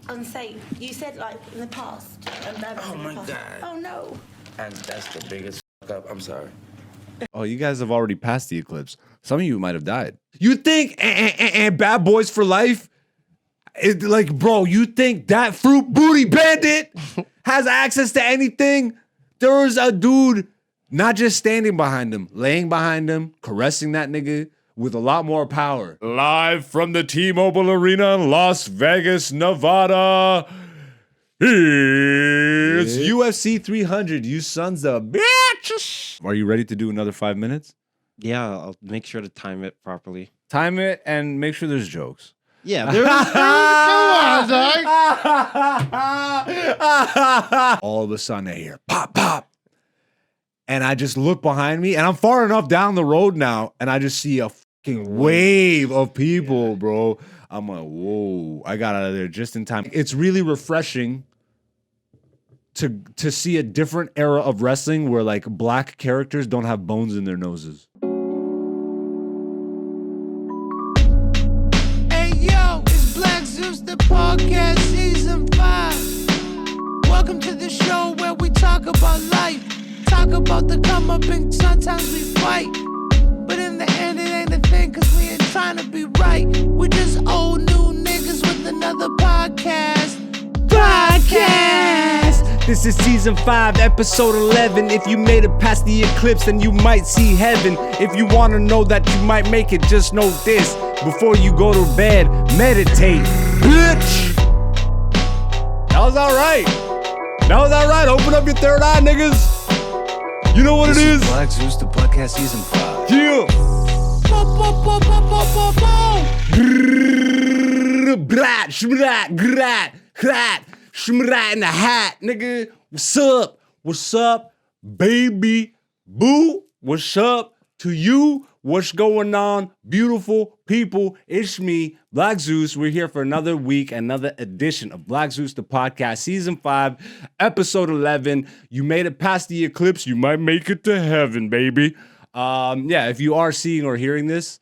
unsafe. You said like in the past. Oh my God. Oh no. And that's the biggest fuck up. I'm sorry. Oh, you guys have already passed the eclipse. Some of you might have died. You think Bad Boys for Life? Bro, you think that fruit booty bandit has access to anything? There was a dude not just standing behind him, laying behind him, caressing that nigga with a lot more power. Live from the T-Mobile Arena in Las Vegas, Nevada. It's UFC 300, you sons of bitches. Are you ready to do another 5 minutes? Yeah, I'll make sure to time it properly. Time it and make sure there's jokes. Yeah, there was All of a sudden I hear pop, pop. And I just look behind me and I'm far enough down the road now and I just see a fucking wave of people, bro. I'm like, whoa, I got out of there just in time. It's really refreshing to see a different era of wrestling where like black characters don't have bones in their noses. Hey yo, it's Black Zeus, the podcast season 5. Welcome to the show where we talk about life. Talk about the come up and sometimes we fight. But in the end it ain't a thing cause we ain't trying to be right. We're just old new niggas with another podcast. This is season 5, episode 11. If you made it past the eclipse, then you might see heaven. If you want to know that you might make it, just know this. Before you go to bed, meditate, bitch. That was all right. That was all right. Open up your third eye, niggas. You know what this it is? Black Zeus, the podcast season 5. Yeah. Brat, shmrat, grat, grat, shmrat in the hat, nigga. What's up? What's up, baby? Boo? What's up to you? What's going on, beautiful people? It's me, Black Zeus. We're here for another week, another edition of Black Zeus, the podcast, season 5, episode 11. You made it past the eclipse. You might make it to heaven, baby. Yeah, if you are seeing or hearing this,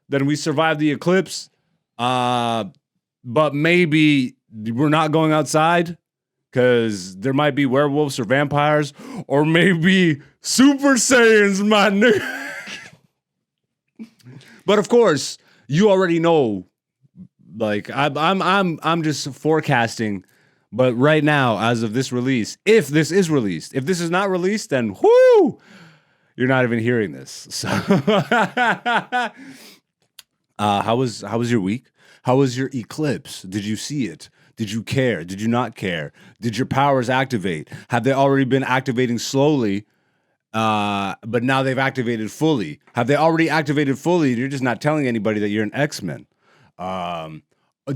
then we survived the eclipse. But maybe we're not going outside because there might be werewolves or vampires, or maybe Super Saiyans, my nigga. But of course, you already know. Like I'm just forecasting. But right now, as of this release, if this is released, if this is not released, then whoo, you're not even hearing this. So, how was your week? How was your eclipse? Did you see it? Did you care? Did you not care? Did your powers activate? Have they already been activating slowly, but now they've activated fully? Have they already activated fully? You're just not telling anybody that you're an X-Men.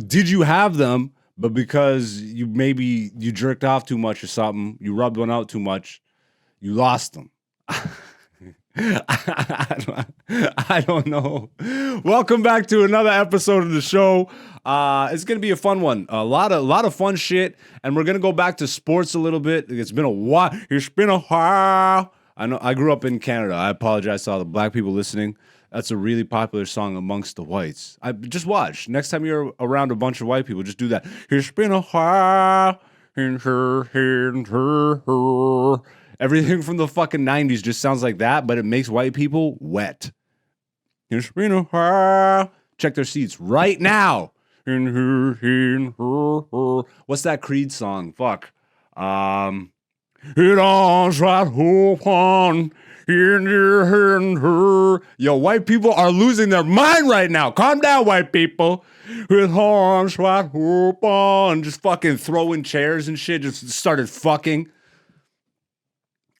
Did you have them, but because you jerked off too much or something, you rubbed one out too much, you lost them? I don't know. Welcome back to another episode of the show. It's gonna be a fun one. A lot of fun shit, and we're gonna go back to sports a little bit. It's been a while. It's been a while. I know. I grew up in Canada. I apologize to all the black people listening. That's a really popular song amongst the whites. Just watch. Next time you're around a bunch of white people, just do that. It's been a while. Everything from the fucking 90s just sounds like that, but it makes white people wet. It's been a while. Check their seats right now. What's that Creed song? Fuck. It all's right open in her. Yo, white people are losing their mind right now. Calm down, white people. With arms wide open. Just fucking throwing chairs and shit. Just started fucking.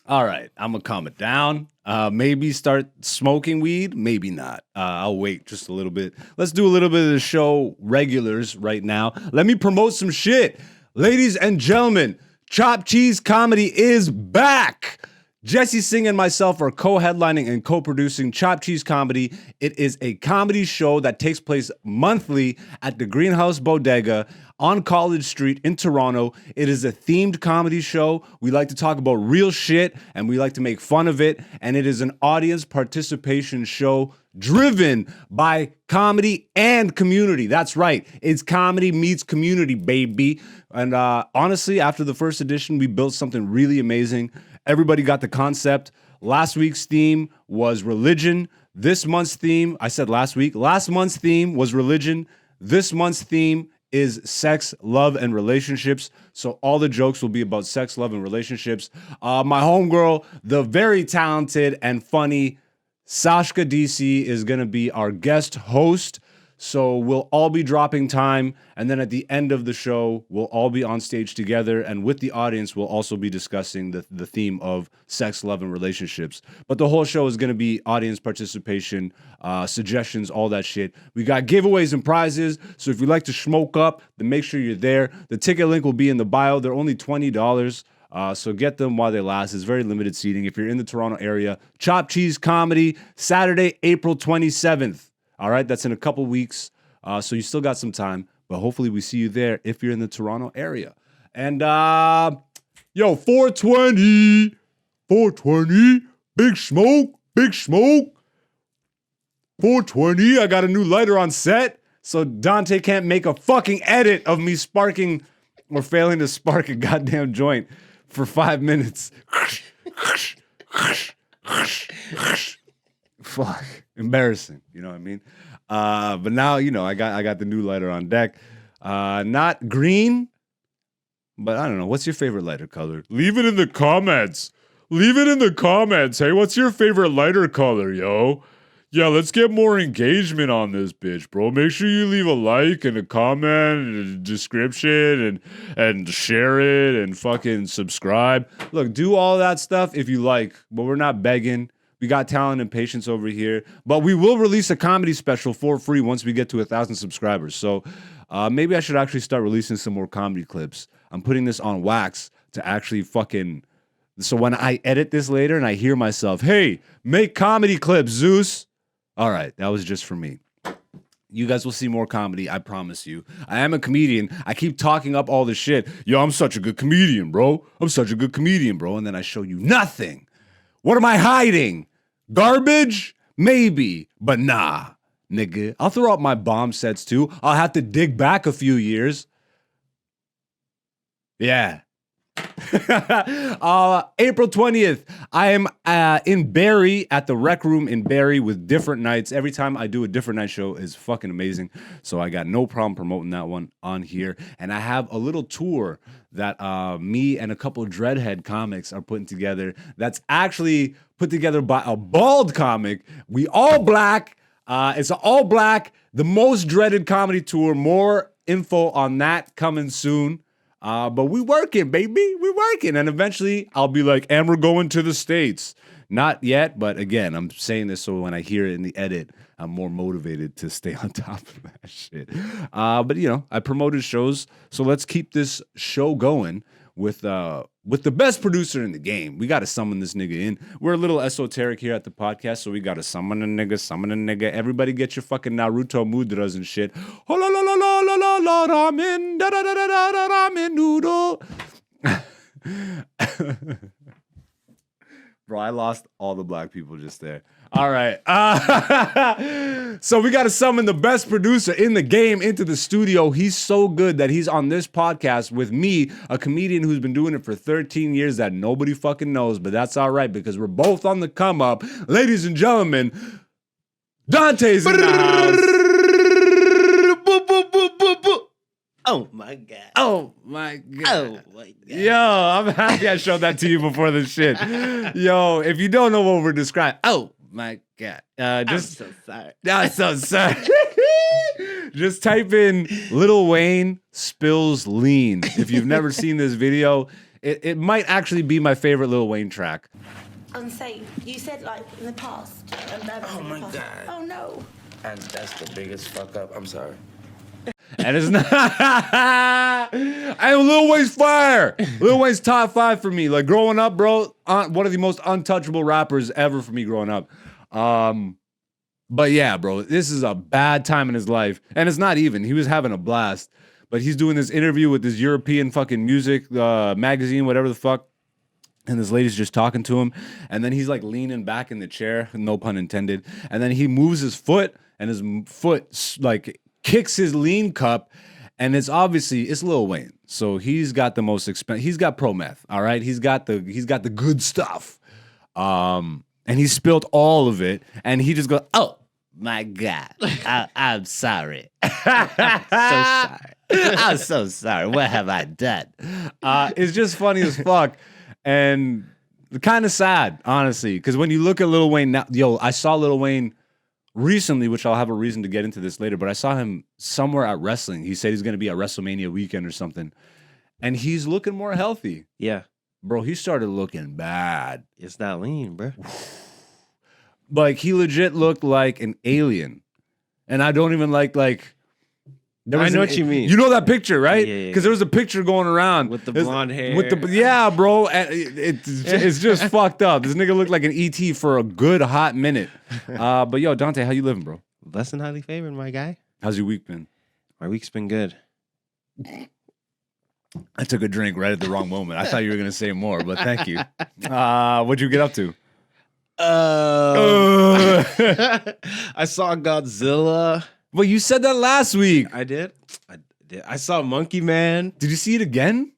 All right, I'm gonna calm it down. Maybe start smoking weed. Maybe not. I'll wait just a little bit. Let's do a little bit of the show regulars right now. Let me promote some shit. Ladies and gentlemen, Chop Cheese Comedy is back. Jesse Singh and myself are co-headlining and co-producing Chop Cheese Comedy. It is a comedy show that takes place monthly at the Greenhouse Bodega on College Street in Toronto. It is a themed comedy show. We like to talk about real shit and we like to make fun of it. And it is an audience participation show. driven by comedy and community. That's right. It's comedy meets community, baby. And honestly, after the first edition, we built something really amazing. Everybody got the concept. Last week's theme was religion. This month's theme, I said last week, last month's theme was religion. This month's theme is sex, love, and relationships. So all the jokes will be about sex, love, and relationships. My homegirl, the very talented and funny Sashka DC, is going to be our guest host. So we'll all be dropping time, and then at the end of the show, we'll all be on stage together, and with the audience, we'll also be discussing the theme of sex, love, and relationships. But the whole show is going to be audience participation, suggestions, all that shit. We got giveaways and prizes, so if you like to smoke up, then make sure you're there. The ticket link will be in the bio. They're only $20, so get them while they last. It's very limited seating. If you're in the Toronto area, Chop Cheese Comedy, Saturday, April 27th. All right, that's in a couple weeks, so you still got some time, but hopefully we see you there if you're in the Toronto area. And, 420, big smoke, 420, I got a new lighter on set, so Dante can't make a fucking edit of me sparking or failing to spark a goddamn joint for 5 minutes. Fuck, embarrassing, you know what I mean? But now, I got the new lighter on deck. Not green, but I don't know. What's your favorite lighter color? Leave it in the comments. Hey, what's your favorite lighter color, yo? Yeah, let's get more engagement on this bitch, bro. Make sure you leave a like and a comment and a description and share it and fucking subscribe. Look, do all that stuff if you like, but we're not begging. We got talent and patience over here, but we will release a comedy special for free once we get to 1,000 subscribers. So maybe I should actually start releasing some more comedy clips. I'm putting this on wax to actually so when I edit this later and I hear myself, hey, make comedy clips, Zeus. All right, that was just for me. You guys will see more comedy, I promise you. I am a comedian. I keep talking up all this shit. Yo, I'm such a good comedian, bro. And then I show you nothing. What am I hiding? Garbage? Maybe, but nah, nigga. I'll throw out my bomb sets too. I'll have to dig back a few years. Yeah. April 20th, I am in Barrie at the Rec Room in Barrie with different nights. Every time I do a different night show is fucking amazing. So I got no problem promoting that one on here. And I have a little tour that me and a couple of Dreadhead comics are putting together. That's actually put together by a bald comic. We all black. It's an all black, the most dreaded comedy tour. More info on that coming soon. But we working, baby. We working. And eventually I'll be like, and we're going to the States. Not yet, but again, I'm saying this so when I hear it in the edit, I'm more motivated to stay on top of that shit. But I promoted shows, so let's keep this show going with the best producer in the game. We got to summon this nigga in. We're a little esoteric here at the podcast, so we got to summon a nigga. Everybody get your fucking Naruto mudras and shit. Oh, la la la la la la la ramen, da da da da da da ramen noodle. Bro, I lost all the black people just there. All right. So we got to summon the best producer in the game into the studio. He's so good that he's on this podcast with me, a comedian who's been doing it for 13 years that nobody fucking knows, but that's all right because we're both on the come up. Ladies and gentlemen, Dante's in the house. Oh my god. Oh my god. Oh my god. Yo, I'm happy I showed that to you before this shit. Yo, if you don't know what we're describing, oh my god. I'm so sorry. I'm so sorry. Just type in Lil Wayne spills lean. If you've never seen this video, it might actually be my favorite Lil Wayne track. Unsafe. You said in the past. Oh my god. Oh no. And that's the biggest fuck up. I'm sorry. And it's not. And Lil Wayne's fire. Lil Wayne's top 5 for me. Like growing up, bro, one of the most untouchable rappers ever for me growing up. But yeah, bro, this is a bad time in his life. And it's not even. He was having a blast. But he's doing this interview with this European fucking music magazine, whatever the fuck. And this lady's just talking to him, and then he's like leaning back in the chair, no pun intended. And then he moves his foot, and his foot like kicks his lean cup, and it's Lil Wayne, so he's got the most expensive. He's got pro meth, all right. He's got the good stuff, and he spilled all of it, and he just goes, "Oh my God, I'm sorry, so sorry, I'm so sorry. What have I done?" It's just funny as fuck. And kind of sad, honestly, because when you look at Lil Wayne now, I saw Lil Wayne recently, which I'll have a reason to get into this later, but I saw him somewhere at wrestling. He said he's going to be at WrestleMania weekend or something, and he's looking more healthy. Yeah. Bro, he started looking bad. It's not lean, bro. Like, he legit looked like an alien. And I don't even like I know what you mean. You know that picture, right? Yeah. Because there was a picture going around With the blonde hair. Yeah, bro. And it's just fucked up. This nigga looked like an ET for a good hot minute. But yo, Dante, how you living, bro? Less than highly favored, my guy. How's your week been? My week's been good. I took a drink right at the wrong moment. I thought you were gonna say more, but thank you. What'd you get up to? I saw Godzilla. Well, you said that last week. I did. I saw Monkey Man. Did you see it again?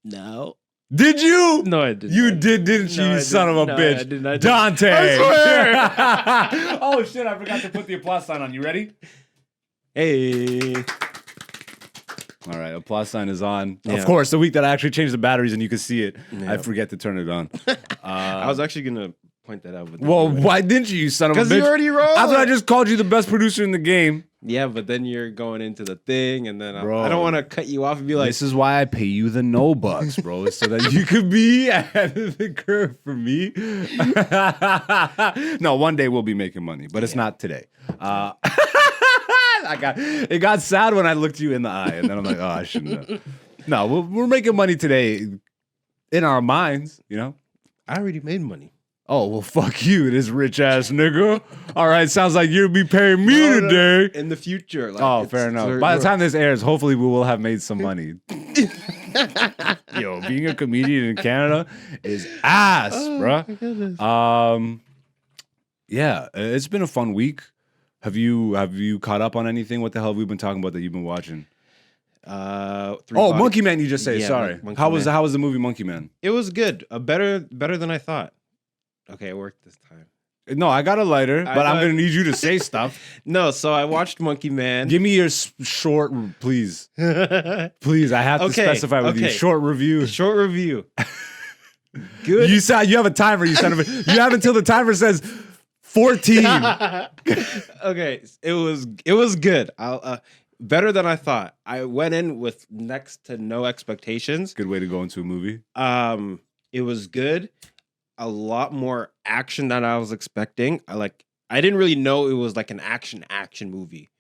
No. Did you? No, I didn't. You did, didn't you, No, I you son didn't. of a No, bitch? I didn't. Dante. I swear. Oh, shit, I forgot to put the applause sign on. You ready? Hey. All right, applause sign is on. Yeah. Of course, the week that I actually changed the batteries and you could see it, Yeah. I forget to turn it on. I was actually going to point that out. Well, why didn't you son of a bitch? Because you already rolled. After I just called you the best producer in the game. Yeah, but then you're going into the thing, and then Bro. I don't want to cut you off and be like, This is why I pay you the no bucks, bro, so that you could be ahead of the curve for me. No, one day we'll be making money, but it's not today. It got sad when I looked you in the eye, and then I'm like, oh, I shouldn't have. No, we're making money today in our minds, you know? I already made money. Oh, well, fuck you, this rich ass nigga. All right, sounds like you'll be paying me No, today. In the future. Like, Oh, fair enough. By the time this airs, hopefully we will have made some money. Yo, being a comedian in Canada is ass, bruh. Yeah, it's been a fun week. Have you caught up on anything? What the hell have we been talking about that you've been watching? Monkey Man, you just say. Yeah, Sorry. Monkey How was Man. the movie Monkey Man? It was good. Better than I thought. Okay, it worked this time. No, I got a lighter, but I'm thought- gonna need you to say stuff. No, so I watched Monkey Man. Give me your short, please. Please, I have to Okay, specify with you. okay. Short review. Short review. Good. You have a timer, you son of a. You have until the timer says 14. Okay, it was good. Better than I thought. I went in with next to no expectations. Good way to go into a movie. It was good. A lot more action than I was expecting. I didn't really know it was like an action movie.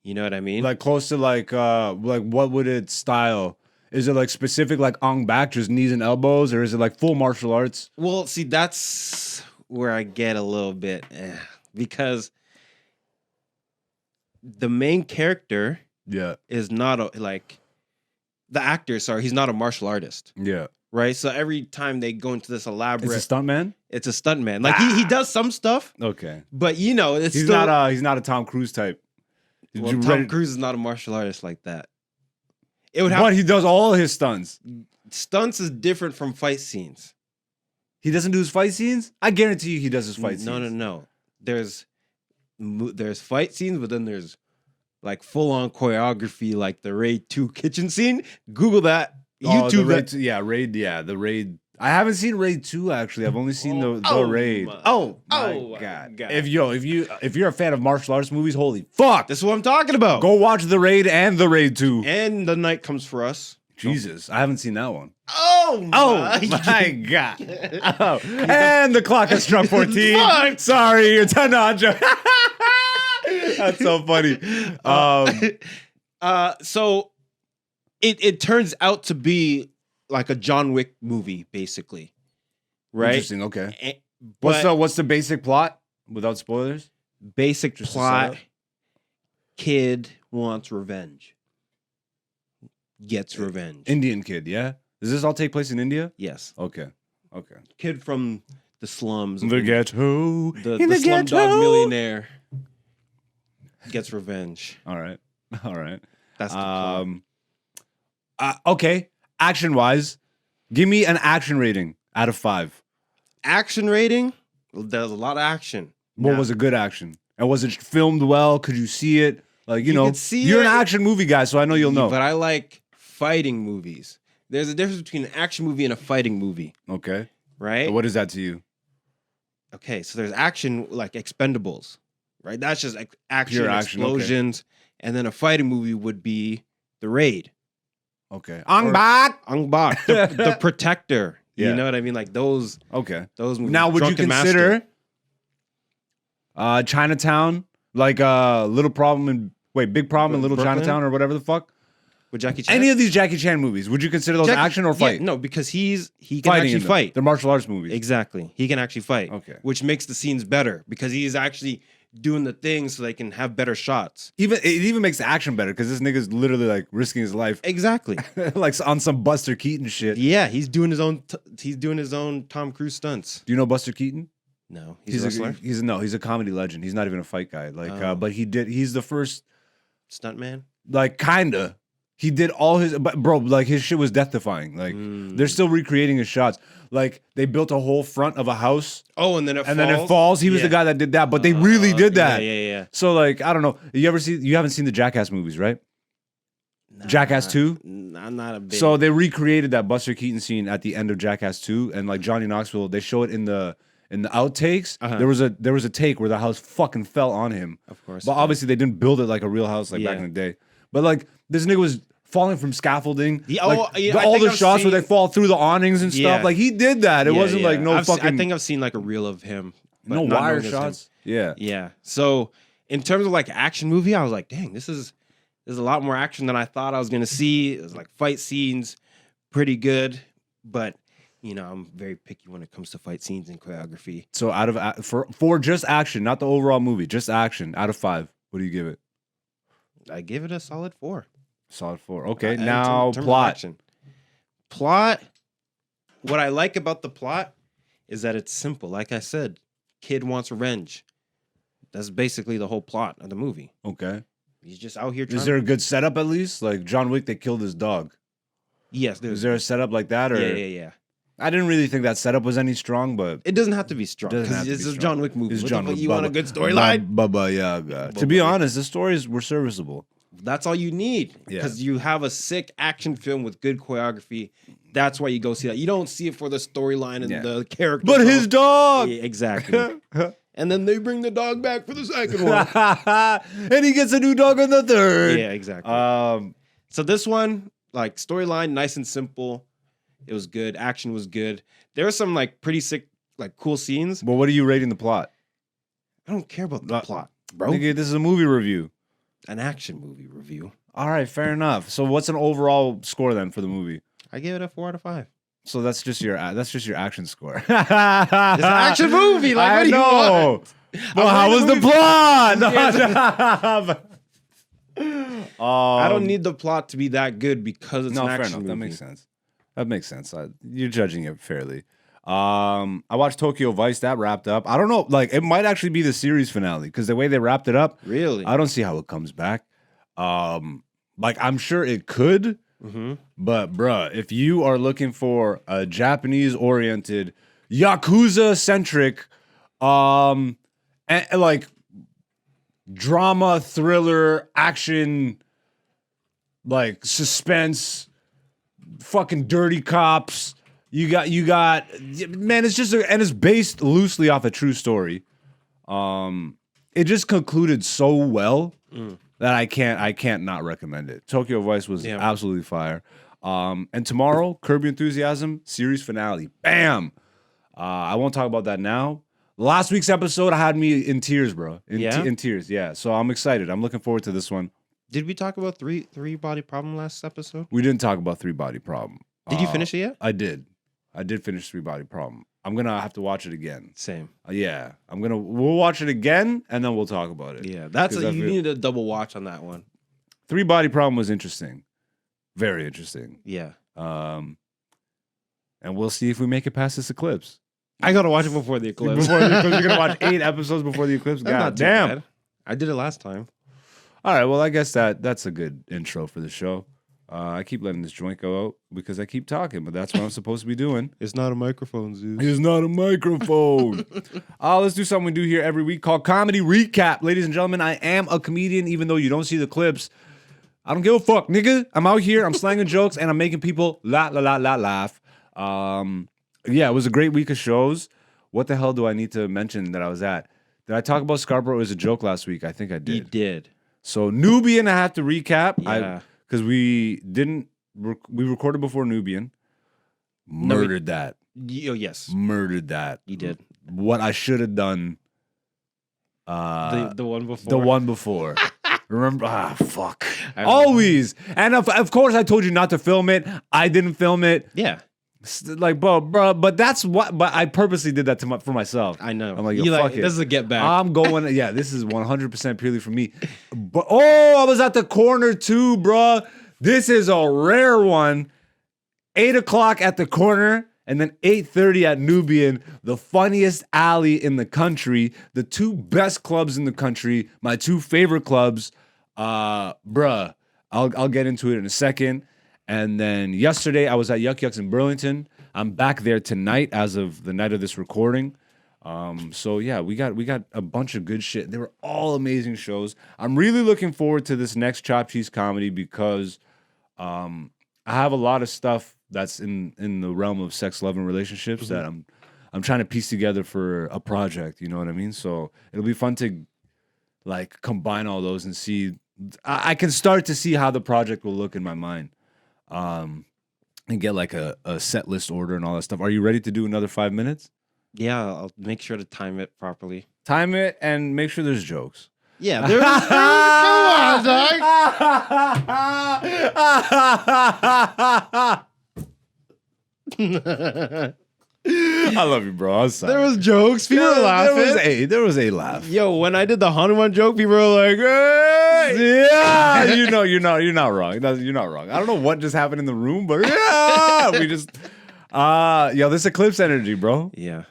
You know what I mean? Like close to like what would it style? Is it like specific like Ong Bak, just knees and elbows, or is it like full martial arts? Well, see, that's where I get a little bit because the main character Yeah. is not the actor. Sorry, he's not a martial artist, Yeah. right? So every time they go into this elaborate, It's a stuntman? it's a stuntman. Like he does some stuff, Okay. but you know, it's He's still, not a Tom Cruise type. Well, You Tom ready- Cruise is not a martial artist like that. It would have But he does all his stunts. stunts is different from fight scenes. He doesn't do his fight scenes? I guarantee you he does his fight scenes. No. There's fight scenes, but then there's like full on choreography, like the Raid 2 kitchen scene. Google that. Oh, YouTube the that. Raid 2, the Raid. I haven't seen Raid 2 actually. I've only seen the Raid. Oh My God. If you're a fan of martial arts movies, holy fuck. This is what I'm talking about. Go watch The Raid and The Raid 2. And The Night Comes for Us. Jesus, I haven't seen that one. Oh my God. Oh. And the clock has struck 14. Fuck. Sorry, you're not joking. That's so funny. So it turns out to be like a John Wick movie, basically. Right? Interesting. Okay. But What's the basic plot without spoilers? basic Just a plot, setup? kid wants revenge. Gets revenge. Indian kid, yeah? Does this all take place in India? Yes. Okay. Okay. Kid from the slums. The ghetto. The in the slumdog ghetto. millionaire gets revenge. All right. All right. That's the plot. Okay. Action wise, give me an action rating out of 5. Action rating? There's a lot of action. What Now, was a good action? And was it filmed well? Could you see it? Like, you know, could see you're it. an action movie guy, so I know you'll know. But I like fighting movies. There's a difference between an action movie and a fighting movie, Okay. right? What is that to you? Okay, so there's action like Expendables, right? That's just like action, Pure action, okay. explosions. And then a fighting movie would be The Raid. Okay. Ong Bak, the Protector. Yeah. You know what I mean? Like those Okay. movies. Now, would Drunken you consider Chinatown like Little Problem in Big Problem in Little Brooklyn? Chinatown or whatever the fuck? with Jackie Chan? Any of these Jackie Chan movies, would you consider those action or fight? Yeah, no, because he can Fighting actually in them. fight. They're martial arts movies. Exactly. He can actually fight. Okay. Which makes the scenes better because he's actually doing the things so they can have better shots. It even makes the action better because this nigga's literally like risking his life, Exactly. like on some Buster Keaton shit. Yeah, he's doing his own. He's doing his own Tom Cruise stunts. Do you know Buster Keaton? No, he's a wrestler, He's a comedy legend. He's not even a fight guy. Like, Oh. but he's the first, stuntman. like, kinda. He did all his, but bro, like his shit was death defying. Like, they're still recreating his shots. Like, they built a whole front of a house, Oh, and then it and then it falls. He was the guy that did that, but they really did that. Yeah. So, like, I don't know. You haven't seen the Jackass movies, right? Jackass 2? I'm not a big. So they recreated that Buster Keaton scene at the end of Jackass 2, and like Johnny Knoxville, they show it in the outtakes. Uh-huh. There was a take where the house fucking fell on him. Of course. But obviously they didn't build it like a real house like back Yeah. in the day. But like this nigga was falling from scaffolding. Yeah, like, oh, yeah, I all think the I've shots where seen- they fall through the awnings and stuff. Yeah. Like he did that. It wasn't like no fucking I think I've seen like a reel of him. but no not wire knowing it's him. shots. Yeah. Yeah. So in terms of like action movie, I was like, dang, there's a lot more action than I thought I was gonna see. It was like fight scenes, pretty good, but you know, I'm very picky when it comes to fight scenes and choreography. So out of for just action, not the overall movie, just action, out of 5, what do you give it? I give it a solid 4. Solid 4. Okay. In Now terms of plot. action. Plot. What I like about the plot is that it's simple. Like I said, kid wants revenge. That's basically the whole plot of the movie. Okay. He's just out here trying. Is there a good setup at least? Like John Wick, they killed his dog. Yes, Is there's. there a setup like that? Or Yeah. I didn't really think that setup was any strong, but It doesn't have to be strong Doesn't because have to it's be a strong. John Wick movie. It's What John the fuck, Wick. you want a good storyline? Baba Yaga. To be honest, the stories were serviceable. That's all you need Yeah. because you have a sick action film with good choreography. That's why you go see that. You don't see it for the storyline and Yeah. the character. But his dog. Yeah, exactly. And then they bring the dog back for the second one. And he gets a new dog on the third. Yeah, exactly. Um, So this one, like storyline, nice and simple. It was good. Action was good. There were some like pretty sick, like cool scenes. but what are you rating the plot? I don't care about the plot, bro. Nigga, this is a movie review. An action movie review. All right, fair enough. So what's an overall score then for the movie? I give it a 4 out of 5. So that's just your action score. It's It's an action movie. Like, what do you want? Well, how was the plot? I don't need the plot to be that good because it's No, an fair action enough. movie. That makes sense. You're judging it fairly. I watched Tokyo Vice. That wrapped up. I don't know. Like, it might actually be the series finale because the way they wrapped it up, Really? I don't see how it comes back. Like, I'm sure it could, but bruh, if you are looking for a Japanese-oriented, Yakuza-centric, and like drama, thriller, action, like suspense, fucking dirty cops. You got man, it's just and it's based loosely off a true story. It just concluded so well that I can't not recommend it. Tokyo Vice was absolutely fire. And tomorrow, Curb Your Enthusiasm series finale. Bam. I won't talk about that now. Last week's episode had me in tears, bro. In tears, yeah. So I'm excited. I'm looking forward to this one. Did we talk about three body problem last episode? We didn't talk about 3 Body Problem. Did you finish it yet? I did finish 3 Body Problem. I'm gonna have to watch it again. Same. Yeah, we'll watch it again and then we'll talk about it. Yeah, that's 'Cause I you feel- need a double watch on that one. 3 Body Problem was interesting, very interesting. Yeah. And and we'll see if we make it past this eclipse. I gotta watch it before the eclipse. Before the eclipse, you're gonna watch 8 episodes before the eclipse. That's God not too damn! bad. I did it last time. All right, well, I guess that's a good intro for the show. I keep letting this joint go out because I keep talking, but that's what I'm supposed to be doing. It's not a microphone, Zeus. It's not a microphone. Let's do something we do here every week called Comedy Recap. Ladies and gentlemen, I am a comedian, even though you don't see the clips. I don't give a fuck, nigga. I'm out here, I'm slanging jokes, and I'm making people laugh. Yeah, it was a great week of shows. What the hell do I need to mention that I was at? Did I talk about Scarborough as a joke last week? I think I did. You did. So Nubian, I have to recap. Yeah. Because we recorded before Nubian. Murdered that. Yes. Murdered that. You did. What I should have done. The one before. The one before. Remember? Fuck. I remember. Always. And of course I told you not to film it. I didn't film it. Yeah. Like, bro, but that's what. But I purposely did that for myself. I know. I'm like, You fuck it. This is a get back. I'm going. Yeah, this is 100% purely for me. But I was at the corner too, bro. This is a rare one. 8 o'clock at the corner, and then 8:30 at Nubian, the funniest alley in the country, the 2 best clubs in the country, my 2 favorite clubs. Bruh, I'll get into it in a second. And then yesterday I was at Yuck Yucks in Burlington. I'm back there tonight as of the night of this recording. So yeah, we got a bunch of good shit. They were all amazing shows. I'm really looking forward to this next Chop Cheese comedy because I have a lot of stuff that's in the realm of sex, love, and relationships that I'm trying to piece together for a project. You know what I mean? So it'll be fun to like combine all those and see. I can start to see how the project will look in my mind. And get like a set list order and all that stuff. Are you ready to do another 5 minutes? Yeah, I'll make sure to time it properly. Time it and make sure there's jokes. Yeah, there was come on, dog. I love you, bro. I'm sorry. There was jokes. People were laughing. There was a laugh. Yo, when I did the Hanuman joke, people were like, "Hey!" Yeah, you're not wrong. You're not wrong. I don't know what just happened in the room, but yeah, we just yo, this Eclipse energy, bro. Yeah.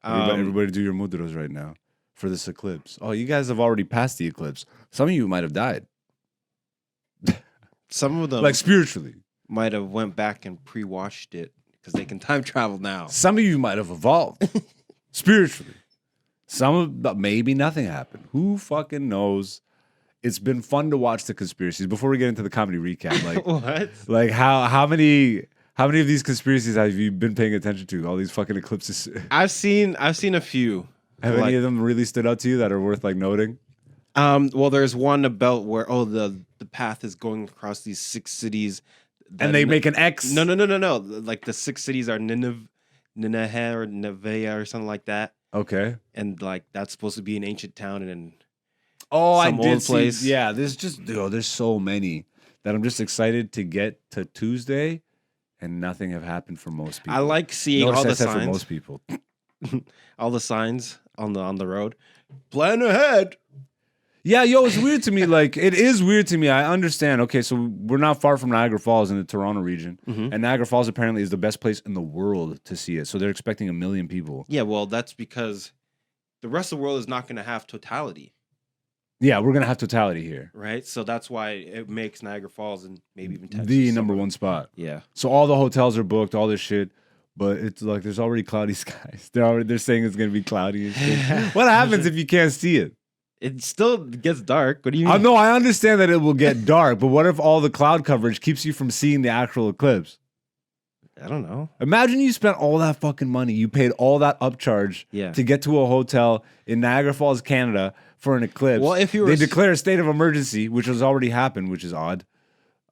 Everybody do your mudras right now for this eclipse. Oh, you guys have already passed the eclipse. Some of you might have died. Some of them Like spiritually. might have went back and pre-watched it because they can time travel now. Some of you might have evolved spiritually. Maybe nothing happened. Who fucking knows? It's been fun to watch the conspiracies. Before we get into the comedy recap, like What? like how many of these conspiracies have you been paying attention to? All these fucking eclipses. I've seen a few. Have Like, any of them really stood out to you that are worth like noting? well, there's one about where the path is going across these 6 cities, And they make an X. No. Like the 6 cities are Nineveh or Nevea or something like that, Okay. and like that's supposed to be an ancient town, and Oh, Some I did old place. see. Yeah, there's so many that I'm just excited to get to Tuesday, and nothing have happened for most people. I like seeing Notice all I the said for signs, most people. all the signs on the road. Plan ahead. Yeah, yo, it's weird to me. Like, it is weird to me. I understand. Okay, so we're not far from Niagara Falls in the Toronto region. And Niagara Falls apparently is the best place in the world to see it. So they're expecting 1 million people. Yeah, well, that's because the rest of the world is not going to have totality, Yeah, we're going to have totality here. right? So that's why it makes Niagara Falls and maybe even Texas The number 1 spot. Yeah. So all the hotels are booked, all this shit. But it's like there's already cloudy skies. They're saying it's going to be cloudy and shit. What happens if you can't see it? It still gets dark. What do you mean? No, I understand that it will get dark, but what if all the cloud coverage keeps you from seeing the actual eclipse? I don't know. Imagine you spent all that fucking money. You paid all that upcharge Yeah. to get to a hotel in Niagara Falls, Canada for an eclipse. Well, if you were they declare a state of emergency, which has already happened, which is odd.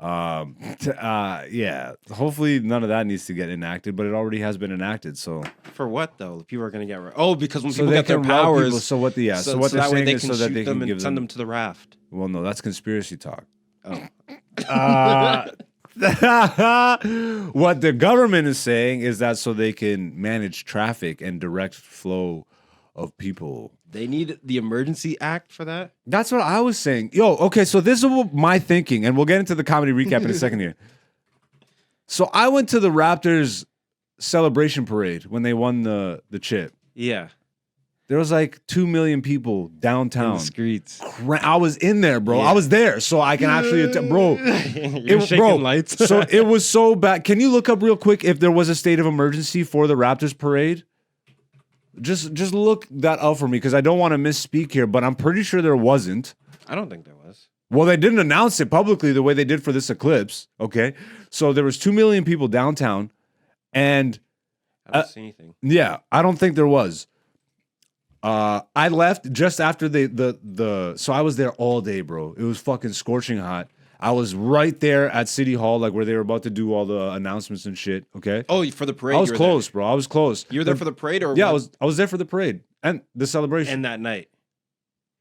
Yeah. Hopefully none of that needs to get enacted, but it already has been enacted. So For what though? People are going to get because when so people they get their can route powers, people. So what? Yeah. So, what they're that way saying they is can so that shoot they them can give and send them to the raft. Well, no, that's conspiracy talk. Oh, What the government is saying is that so they can manage traffic and direct flow of people. they need the emergency act for that. That's what I was saying. Yo, okay, so this is my thinking, and we'll get into the comedy recap in a second here. So I went to the Raptors celebration parade when they won the chip. Yeah. There was like 2 million people In downtown. the streets. I was in there, bro. Yeah. I was there, so I can actually, bro. You're shaking lights. So it was so bad. Can you look up real quick if there was a state of emergency for the Raptors parade? Just look that up for me because I don't want to misspeak here, but I'm pretty sure there wasn't. I don't think there was. Well, they didn't announce it publicly the way they did for this Eclipse. Okay, so there was 2 million people downtown, and I don't see anything. yeah, I don't think there was. I left just after so I was there all day, bro. It was fucking scorching hot. I was right there at City Hall, like where they were about to do all the announcements and shit. Okay. Oh, for the parade. I was you were close, there. bro. I was close. You were there for the parade, or Yeah, what? I was there for the parade and the celebration. And that night,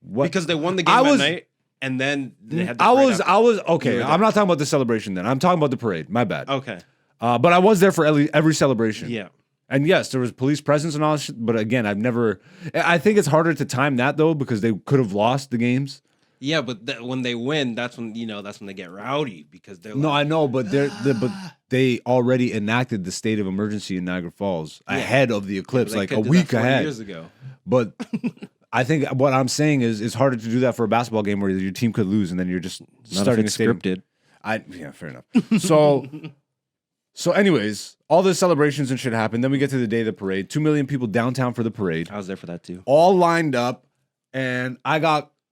What? because they won the game at night, and then they had. The I parade was after. okay. You were there. I'm not talking about the celebration then. I'm talking about the parade. My bad. Okay. But I was there for every celebration. Yeah. And yes, there was police presence and all that shit. But again, I think it's harder to time that though because they could have lost the games. Yeah, but when they win, that's when they get rowdy because they're No, like, I know, but they already enacted the state of emergency in Niagara Falls ahead of the eclipse, they like could a do that week 40 ahead. years ago. But I think what I'm saying is it's harder to do that for a basketball game where your team could lose and then you're just Not starting if it's a stadium. scripted. Yeah, fair enough. So anyways, all the celebrations and shit happened. Then we get to the day of the parade. 2 million people downtown for the parade, I was there for that too. all lined up. And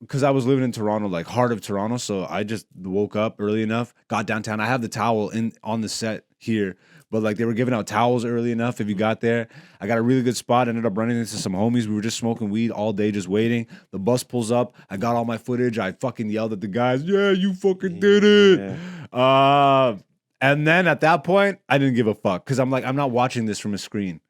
because I was living in Toronto, like heart of Toronto, so I just woke up early enough, got downtown. I have the towel on the set here, but like they were giving out towels early enough if you got there. I got a really good spot, ended up running into some homies. We were just smoking weed all day, just waiting. The bus pulls up. I got all my footage. I fucking yelled at the guys, yeah, you fucking did it. And then at that point, I didn't give a fuck because I'm like, I'm not watching this from a screen.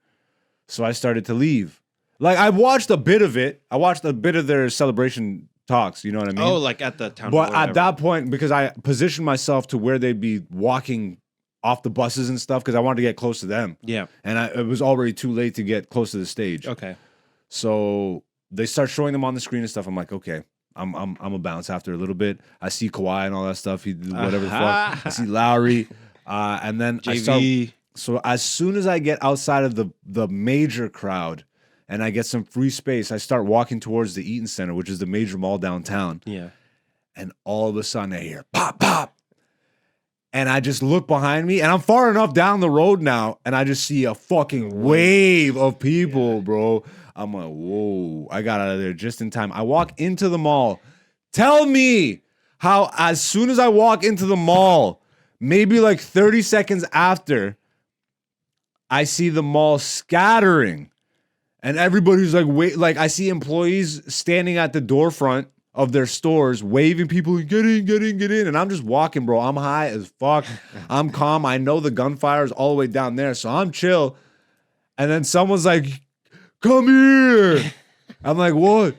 So I started to leave. Like I watched a bit of it. I watched a bit of their celebration talks. You know what I mean? Oh, like at the town. But hall or at that point, because I positioned myself to where they'd be walking off the buses and stuff, because I wanted to get close to them. Yeah. And it was already too late to get close to the stage. Okay. So they start showing them on the screen and stuff. I'm like, okay, I'm a bounce after a little bit. I see Kawhi and all that stuff. He did whatever the fuck. I see Lowry, and then I start. JV. So as soon as I get outside of the major crowd and I get some free space, I start walking towards the Eaton Center, which is the major mall downtown. Yeah. And all of a sudden I hear pop, pop. And I just look behind me and I'm far enough down the road now and I just see a fucking wave of people, bro. I'm like, whoa, I got out of there just in time. I walk into the mall. Tell me how as soon as I walk into the mall, maybe like 30 seconds after, I see the mall scattering. And everybody's like, wait, like I see employees standing at the door front of their stores, waving people, get in, get in, get in. And I'm just walking, bro. I'm high as fuck. I'm calm. I know the gunfire is all the way down there, so I'm chill. And then someone's like, come here. I'm like, what?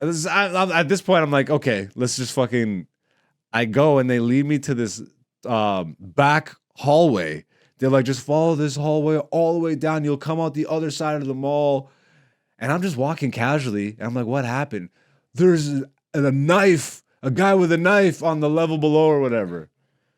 At this point, I'm like, okay, let's just fucking. I go and they lead me to this back hallway. They're like, just follow this hallway all the way down. You'll come out the other side of the mall. And I'm just walking casually. And I'm like, what happened? There's a knife, a guy with a knife on the level below or whatever.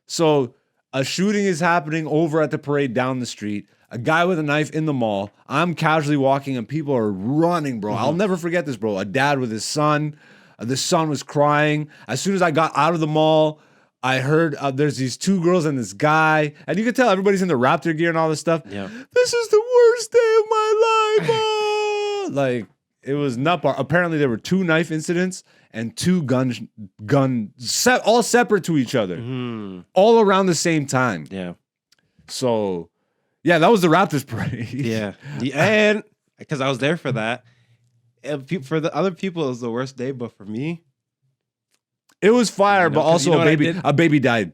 So a shooting is happening over at the parade down the street. A guy with a knife in the mall. I'm casually walking and people are running, bro. I'll never forget this, bro. A dad with his son. The son was crying. As soon as I got out of the mall, I heard there's these two girls and this guy. And you can tell everybody's in the Raptor gear and all this stuff. Yeah. This is the worst day of my life. Like, it was nut bar. Apparently, there were 2 knife incidents and 2 all separate to each other, all around the same time. Yeah. So, yeah, that was the Raptors parade. Yeah. And because I was there for that. And for the other people, it was the worst day, but for me, It was fire, You know, but 'cause also you know what I a did? baby died.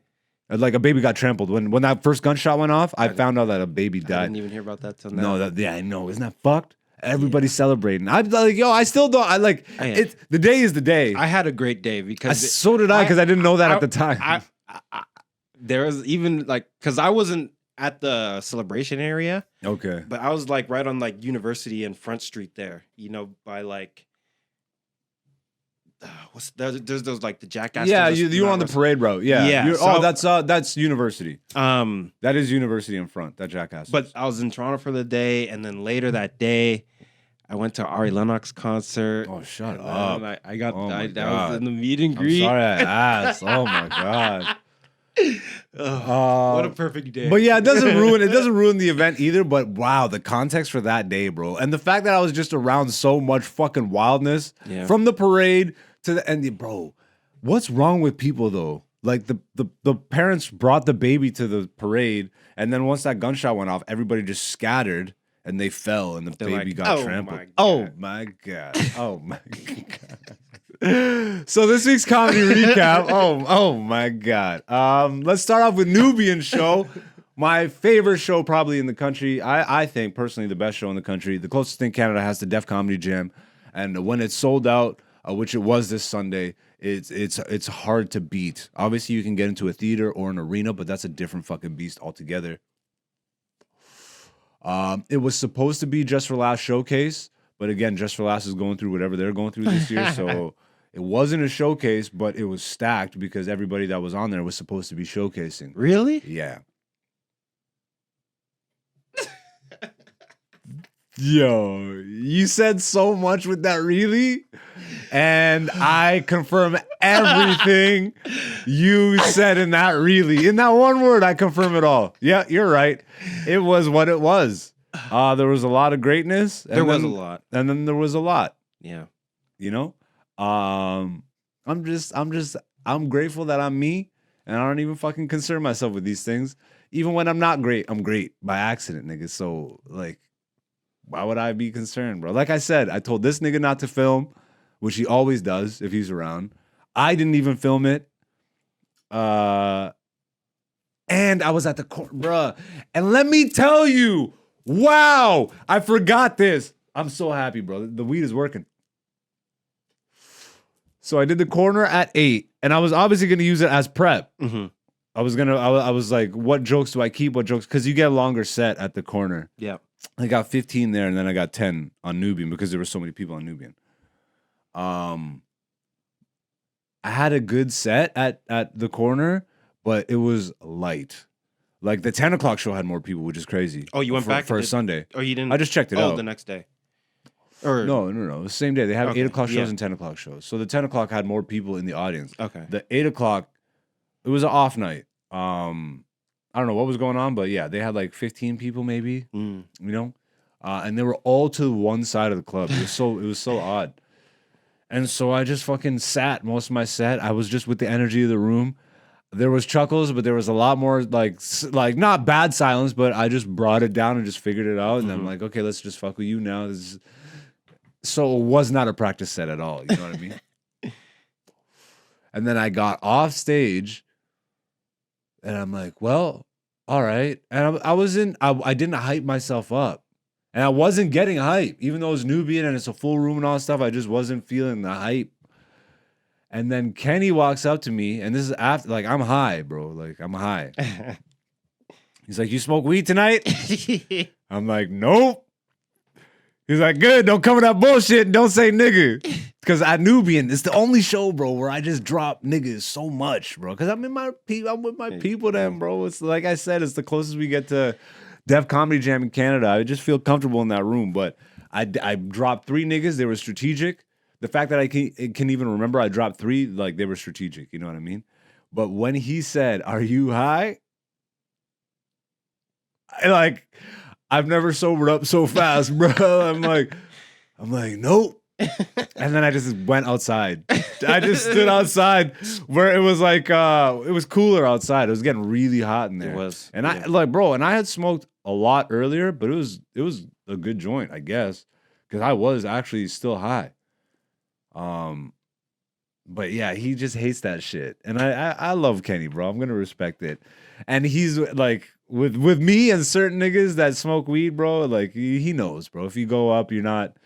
Like a baby got trampled. When that first gunshot went off, I found out that a baby I died. didn't even hear about that till now. No, I know. Isn't that fucked? Everybody's celebrating. I'm like, yo, I still don't. I like Oh, yeah. it. The day is the day. I had a great day because So did I, because I didn't know that at the time. There was even like, because I wasn't at the celebration area, Okay. but I was like right on like University and Front Street there, by like there's those like the jackass. Yeah, things that's you were not on the wrestling. parade route. Yeah. Yeah, Oh, so- that's university. Um, That is university in front. That jackass. but I was in Toronto for the day, and then later that day, I went to Ari Lennox concert. oh, shut And up. then I got Oh my I was God. in the meet and I'm greet. sorry I asked. Oh my god. What a perfect day. But yeah, it doesn't ruin the event either. But wow, the context for that day, bro, and the fact that I was just around so much fucking wildness Yeah. from the parade to the end, bro. What's wrong with people though? Like the parents brought the baby to the parade, and then once that gunshot went off, everybody just scattered and they fell, and the They're baby like, got "Oh trampled. my Oh God." my god! Oh my god! So this week's comedy recap. Oh my god! Let's start off with Nubian show. My favorite show probably in the country. I think personally the best show in the country. The closest thing Canada has to Def Comedy Jam, and when it's sold out, which it was this Sunday, it's hard to beat. Obviously, you can get into a theater or an arena, but that's a different fucking beast altogether. It was supposed to be Just for Last showcase, but again, Just for Last is going through whatever they're going through this year, so it wasn't a showcase, but it was stacked because everybody that was on there was supposed to be showcasing. Really? Yeah. Yo, you said so much with that really, and I confirm everything you said in that really. In that one word, I confirm it all. Yeah, you're right. It was what it was. There was a lot of greatness. And There was then- a lot. and then there was a lot. Yeah. You know, I'm grateful that I'm me, and I don't even fucking concern myself with these things. Even when I'm not great, I'm great by accident, nigga. So like, why would I be concerned, bro? Like I said, I told this nigga not to film, which he always does if he's around. I didn't even film it. And I was at the court, bruh. And let me tell you, wow, I forgot this. I'm so happy, bro. The weed is working. So I did the corner at 8, and I was obviously gonna use it as prep. Mm-hmm. I was like, what jokes do I keep? What jokes? Because you get a longer set at the corner. Yeah. I got 15 there, and then I got 10 on Nubian because there were so many people on Nubian. I had a good set at the corner, but it was light. Like the 10 o'clock show had more people, which is crazy. Oh, you went back for and a did- Sunday. Oh, you didn't. I just checked it out. the next day. Or No, it was the same day. They have Okay, 8 o'clock shows yeah. and 10 o'clock shows. So the 10 o'clock had more people in the audience. Okay. The 8 o'clock, it was an off night. I don't know what was going on, but yeah, they had like 15 people maybe, Mm. you know? And they were all to one side of the club. It was so odd. And so I just fucking sat most of my set. I was just with the energy of the room. There was chuckles, but there was a lot more like not bad silence, but I just brought it down and just figured it out. And I'm like, okay, let's just fuck with you now. So it was not a practice set at all. You know what I mean? And then I got off stage and I'm like, well, all right. And I didn't hype myself up. And I wasn't getting hype, even though it's Nubian and it's a full room and all that stuff. I just wasn't feeling the hype. And then Kenny walks up to me, and this is after, like, I'm high, bro. Like, I'm high. He's like, you smoke weed tonight? I'm like, nope. He's like, good, don't come with that bullshit and don't say nigga. Because at Nubian, it's the only show, bro, where I just drop niggas so much, bro. Because I'm with my people then, bro. It's like I said, it's the closest we get to Def Comedy Jam in Canada. I just feel comfortable in that room. But I dropped 3 niggas. They were strategic. The fact that I can even remember I dropped 3, like, they were strategic. You know what I mean? But when he said, are you high? I've never sobered up so fast, bro. I'm like, nope. And then I just went outside. I just stood outside where it was like, it was cooler outside. It was getting really hot in there. It was. And Yeah. I had smoked a lot earlier, but it was a good joint, I guess. Because I was actually still high. But yeah, he just hates that shit. And I love Kenny, bro. I'm gonna respect it. And he's like with me and certain niggas that smoke weed, bro, like he knows, bro. If you go up, you're not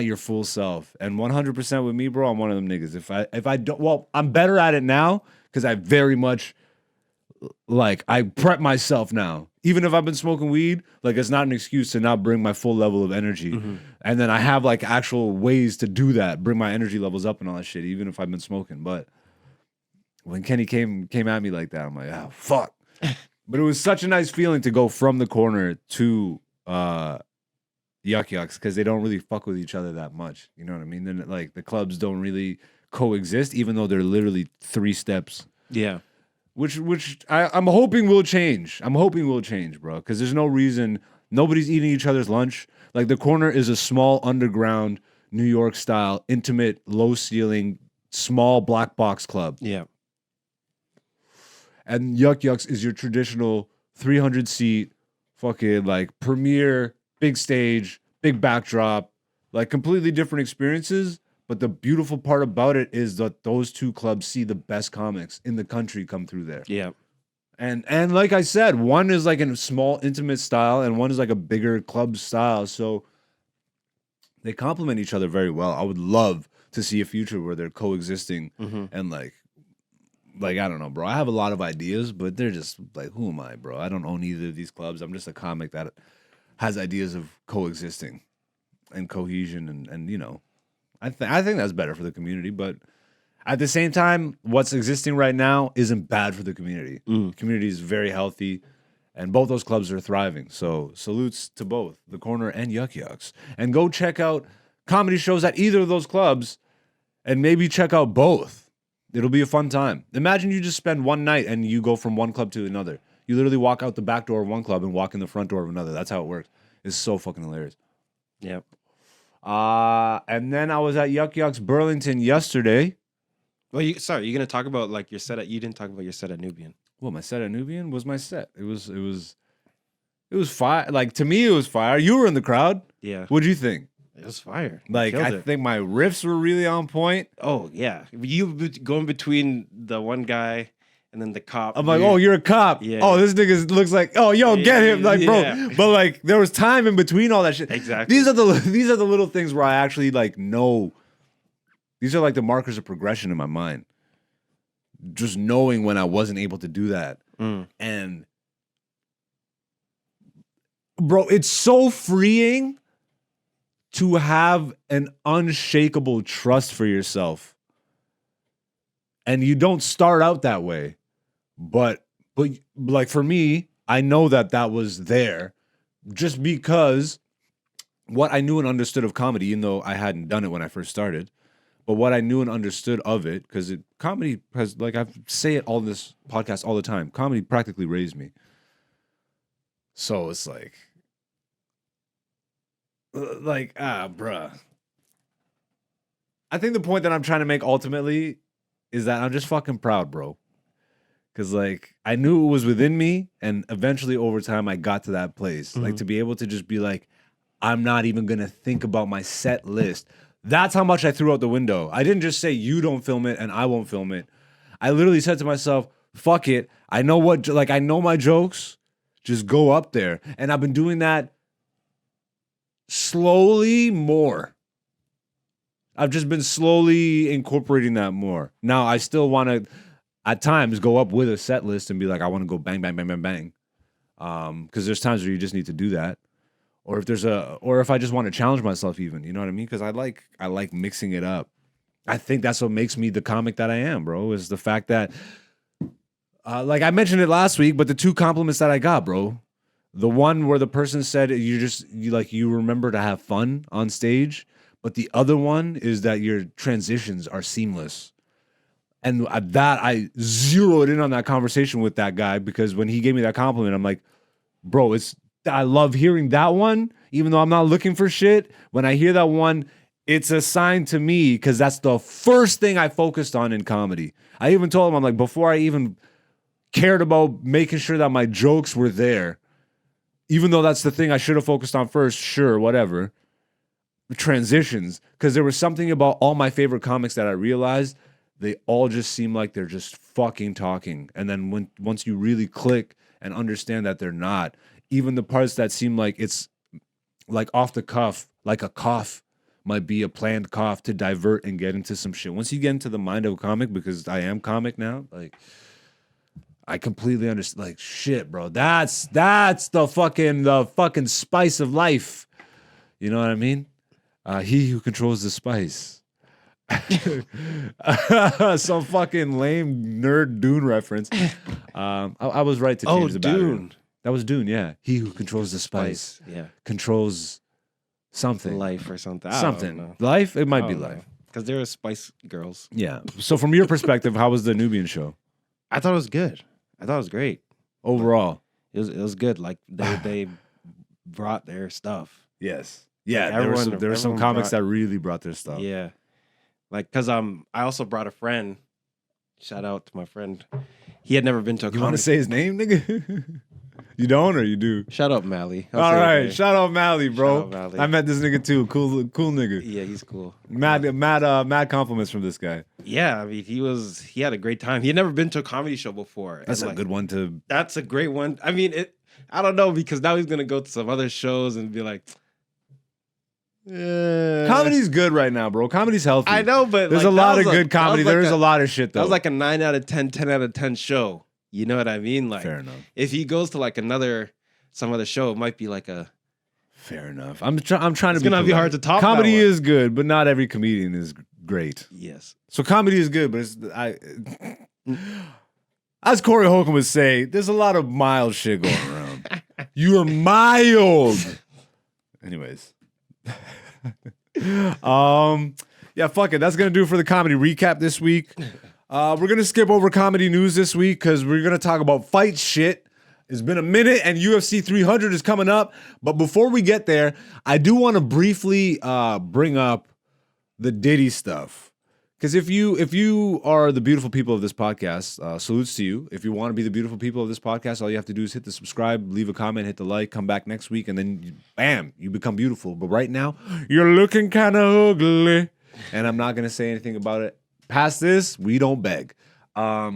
your full self. And 100% with me, bro, I'm one of them niggas. If I don't, well, I'm better at it now because I very much like I prep myself now. even if I've been smoking weed, like it's not an excuse to not bring my full level of energy. And then I have like actual ways to do that, bring my energy levels up and all that shit, even if I've been smoking. But when Kenny came at me like that, I'm like, oh fuck. But it was such a nice feeling to go from the corner to Yuck Yucks, because they don't really fuck with each other that much. You know what I mean? Then like the clubs don't really coexist, even though they're literally 3 steps. Yeah. Which I'm hoping will change. I'm hoping will change, bro. Because there's no reason nobody's eating each other's lunch. Like the corner is a small underground New York style, intimate, low ceiling, small black box club. Yeah. And Yuck Yucks is your traditional 300 seat, fucking like premier, big stage, big backdrop, like completely different experiences. But the beautiful part about it is that those 2 clubs see the best comics in the country come through there. Yeah. And like I said, one is like a small, intimate style, and one is like a bigger club style. So they complement each other very well. I would love to see a future where they're coexisting and like I don't know, bro. I have a lot of ideas, but they're just like, who am I, bro? I don't own either of these clubs. I'm just a comic that has ideas of coexisting and cohesion, and you know. I think that's better for the community, but at the same time, what's existing right now isn't bad for the community. The community is very healthy, and both those clubs are thriving. So salutes to both, the corner and Yuck Yucks. And go check out comedy shows at either of those clubs, and maybe check out both. It'll be a fun time. Imagine you just spend one night and you go from one club to another. You literally walk out the back door of one club and walk in the front door of another. That's how it works. It's so fucking hilarious. Yep. And then I was at Yuck Yucks Burlington yesterday. Well, you're gonna talk about like your set at, you didn't talk about your set at Nubian. Well, my set at Nubian was my set. It was fire. Like to me, it was fire. You were in the crowd. Yeah. What'd you think? It was fire. You Like killed I it. think my riffs were really on point. Oh yeah. You going between the one guy and then the cop. I'm like, oh, you're a cop. Yeah. Oh, this nigga looks like, oh, yo, get him, like, bro. Yeah. But like, there was time in between all that shit. Exactly. These are the little things where I actually like know. These are like the markers of progression in my mind. Just knowing when I wasn't able to do that, and bro, it's so freeing to have an unshakable trust for yourself. And you don't start out that way. But like for me, I know that was there just because what I knew and understood of comedy, even though I hadn't done it when I first started, but what I knew and understood of it, because comedy has, like I say it all in this podcast all the time, comedy practically raised me. So it's like, bruh. I think the point that I'm trying to make ultimately is that I'm just fucking proud, bro. Because, like, I knew it was within me, and eventually over time I got to that place. Like, to be able to just be like, I'm not even going to think about my set list. That's how much I threw out the window. I didn't just say, you don't film it and I won't film it. I literally said to myself, fuck it. I know I know my jokes. Just go up there. And I've been doing that slowly more. I've just been slowly incorporating that more. Now, I still want to, at times, go up with a set list and be like, I want to go bang, bang, bang, bang, bang. Because there's times where you just need to do that. Or if I just want to challenge myself even, you know what I mean? Because I like mixing it up. I think that's what makes me the comic that I am, bro, is the fact that, like I mentioned it last week, but the 2 compliments that I got, bro. The one where the person said you remember to have fun on stage, but the other one is that your transitions are seamless. And that I zeroed in on that conversation with that guy, because when he gave me that compliment, I'm like, bro, I love hearing that one, even though I'm not looking for shit. When I hear that one, it's a sign to me, because that's the first thing I focused on in comedy. I even told him, I'm like, before I even cared about making sure that my jokes were there, even though that's the thing I should have focused on first, sure, whatever. Transitions, because there was something about all my favorite comics that I realized they all just seem like they're just fucking talking. And then once you really click and understand that they're not, even the parts that seem like it's like off the cuff, like a cough might be a planned cough to divert and get into some shit. Once you get into the mind of a comic, because I am comic now, like I completely understand. Like, shit, bro. That's the fucking spice of life. You know what I mean? He who controls the spice. Some fucking lame nerd Dune reference. I was right to change the battery. Dune. That was Dune, yeah. He who controls the spice. Yeah. Controls something. Life or something. Something. Life? It might be life. Because there were Spice Girls. Yeah. So from your perspective, how was the Nubian show? I thought it was good. I thought it was great. Overall. It was good. Like they brought their stuff. Yes. Yeah, Like, there were some comics that really brought their stuff. Yeah. Like, cause I also brought a friend. Shout out to my friend. He had never been to a You want comedy. to say his name, nigga? You don't or you do? Shout out Mally. All right, shout out Mally, bro. Shout out Mally. I met this nigga too. Cool nigga. Yeah, he's cool. Mad compliments from this guy. Yeah, I mean, he had a great time. He had never been to a comedy show before. That's and, a good one to. That's a great one. I mean, I don't know, because now he's gonna go to some other shows and be like, Comedy's good right now, bro. Comedy's healthy. I know, but there's like, a lot of good comedy. There is a lot of shit though. That was like a 9 out of 10, 10 out of 10 show. You know what I mean? Like, fair enough. If he goes to like some other show, it might be like a. Fair enough. I'm trying to. It's gonna be hard to top. Comedy that one. is good, but not every comedian is great. Yes. So comedy is good, but as Corey Holcomb would say, there's a lot of mild shit going around. You are mild. Anyways. Yeah, fuck it. That's gonna do it for the comedy recap this week. We're gonna skip over comedy news this week because we're gonna talk about fight shit. It's been a minute and UFC 300 is coming up. But before we get there, I do want to briefly bring up the Diddy stuff. Because if you are the beautiful people of this podcast, salutes to you. If you want to be the beautiful people of this podcast, all you have to do is hit the subscribe, leave a comment, hit the like, come back next week, and then bam, you become beautiful. But right now, you're looking kind of ugly. And I'm not going to say anything about it. Past this, we don't beg. But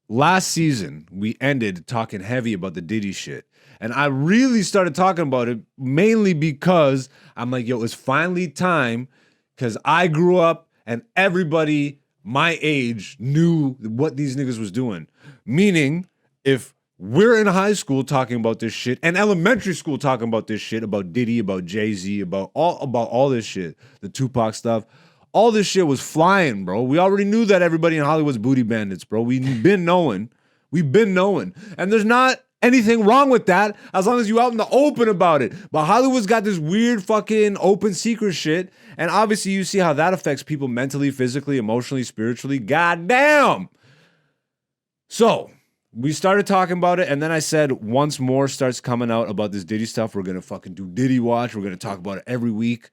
last season, we ended talking heavy about the Diddy shit. And I really started talking about it mainly because I'm like, yo, it's finally time. Because I grew up and everybody my age knew what these niggas was doing. Meaning, if we're in high school talking about this shit and elementary school talking about this shit, about Diddy, about Jay-Z, about all this shit, the Tupac stuff, all this shit was flying, bro. We already knew that everybody in Hollywood's booty bandits, bro. We've been knowing. And there's not anything wrong with that as long as you out in the open about it. But Hollywood's got this weird fucking open secret shit. And obviously you see how that affects people mentally, physically, emotionally, spiritually. Goddamn. So we started talking about it. And then I said, once more starts coming out about this Diddy stuff, we're going to fucking do Diddy Watch. We're going to talk about it every week.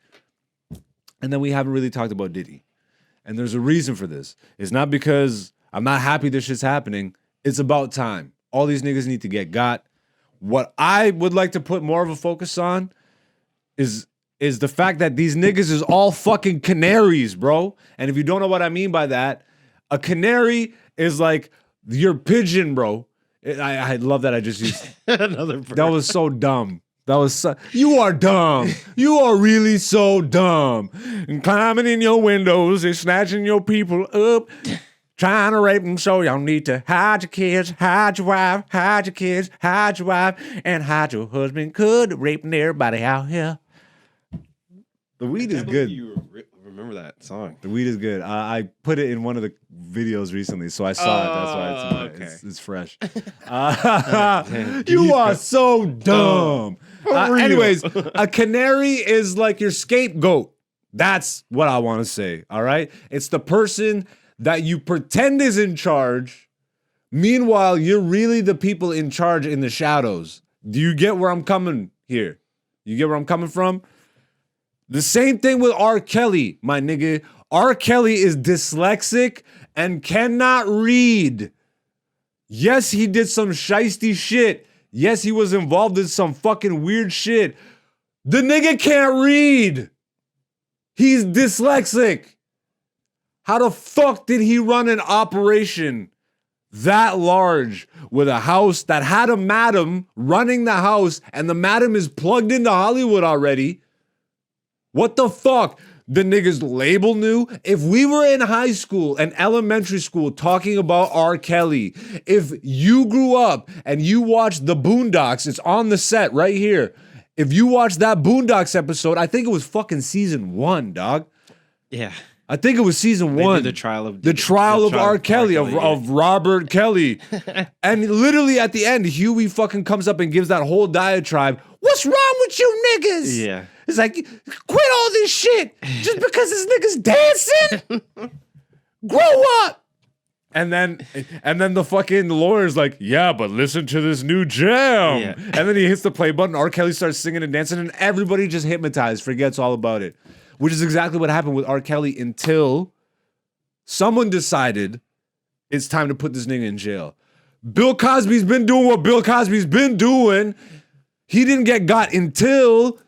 And then we haven't really talked about Diddy. And there's a reason for this. It's not because I'm not happy this shit's happening. It's about time. All these niggas need to get got. What I would like to put more of a focus on is the fact that these niggas is all fucking canaries, bro. And if you don't know what I mean by that, a canary is like your pigeon, bro. I love that I just used Another bird. That was so dumb. You are dumb. You are really so dumb. And climbing in your windows and snatching your people up. Trying to rape them, so y'all need to hide your kids, hide your wife, hide your kids, hide your wife, and hide your husband. Could raping everybody out here. The weed is good. You remember that song? The weed is good. I put it in one of the videos recently, so I saw it. That's why it's fresh. You are so dumb. Anyways, a canary is like your scapegoat. That's what I want to say. All right, it's the person that you pretend is in charge. Meanwhile, you're really the people in charge in the shadows. Do you get where I'm coming here? You get where I'm coming from? The same thing with R. Kelly, my nigga. R. Kelly is dyslexic and cannot read. Yes, he did some shiesty shit. Yes, he was involved in some fucking weird shit. The nigga can't read. He's dyslexic. How the fuck did he run an operation that large with a house that had a madam running the house and the madam is plugged into Hollywood already? What the fuck? the nigga's label knew. If we were in high school and elementary school talking about R. Kelly, if you grew up and you watched the Boondocks, it's on the set right here. If you watched that Boondocks episode, I think it was fucking season 1, dog. Yeah. I think it was season They 1. did the trial of R. Kelly, yeah. of Robert Kelly. And literally at the end, Huey fucking comes up and gives that whole diatribe. What's wrong with you niggas? Yeah. It's like, quit all this shit just because this nigga's dancing. Grow up. And then the fucking lawyer's like, yeah, but listen to this new jam. Yeah. And then he hits the play button. R. Kelly starts singing and dancing, and everybody just hypnotized, forgets all about it. Which is exactly what happened with R. Kelly until someone decided it's time to put this nigga in jail. Bill Cosby's been doing what Bill Cosby's been doing. He didn't get got until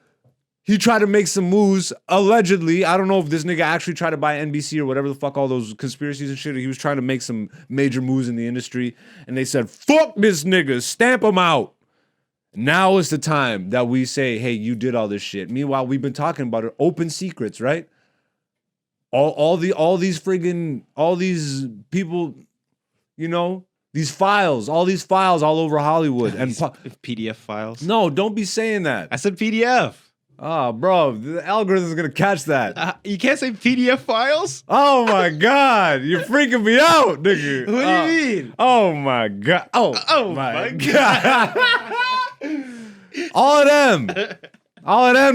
he tried to make some moves, allegedly. I don't know if this nigga actually tried to buy NBC or whatever the fuck, all those conspiracies and shit. He was trying to make some major moves in the industry. And they said, fuck this nigga, stamp him out. Now is the time that we say, hey, you did all this shit. Meanwhile, we've been talking about it. Open secrets, right? All these people, you know, all these files all over Hollywood. And PDF files. no, don't be saying that. I said PDF. Oh, bro, the algorithm's gonna catch that. You can't say PDF files? Oh my God, you're freaking me out, nigga. What do you mean? Oh my God. Oh my God. All of them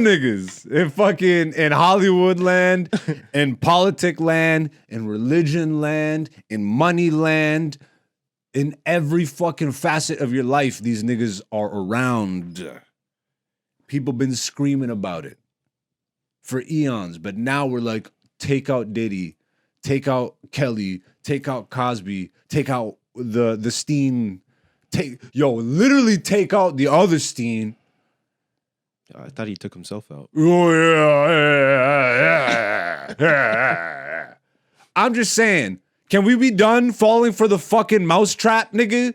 niggas in Hollywood land, in politic land, in religion land, in money land, in every fucking facet of your life, these niggas are around. People been screaming about it for eons, but now we're like, take out Diddy, take out Kelly, take out Cosby, take out the Steen, literally take out the other Steen. I thought he took himself out. Oh yeah. I'm just saying, can we be done falling for the fucking mousetrap, nigga?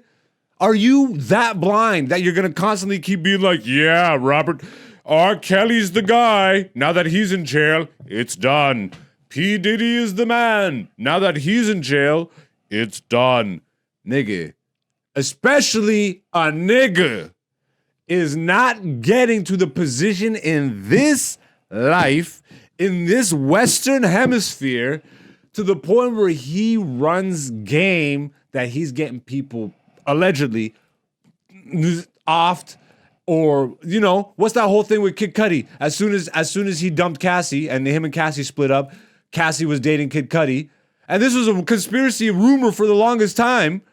Are you that blind that you're gonna constantly keep being like, yeah, Robert, R. Kelly's the guy. Now that he's in jail, it's done. P. Diddy is the man. Now that he's in jail, it's done. Nigga, especially a nigga, is not getting to the position in this life, in this Western hemisphere, to the point where he runs game that he's getting people allegedly offed, or you know, what's that whole thing with Kid Cudi? As soon as he dumped Cassie and him and Cassie split up, Cassie was dating Kid Cudi, and this was a conspiracy rumor for the longest time,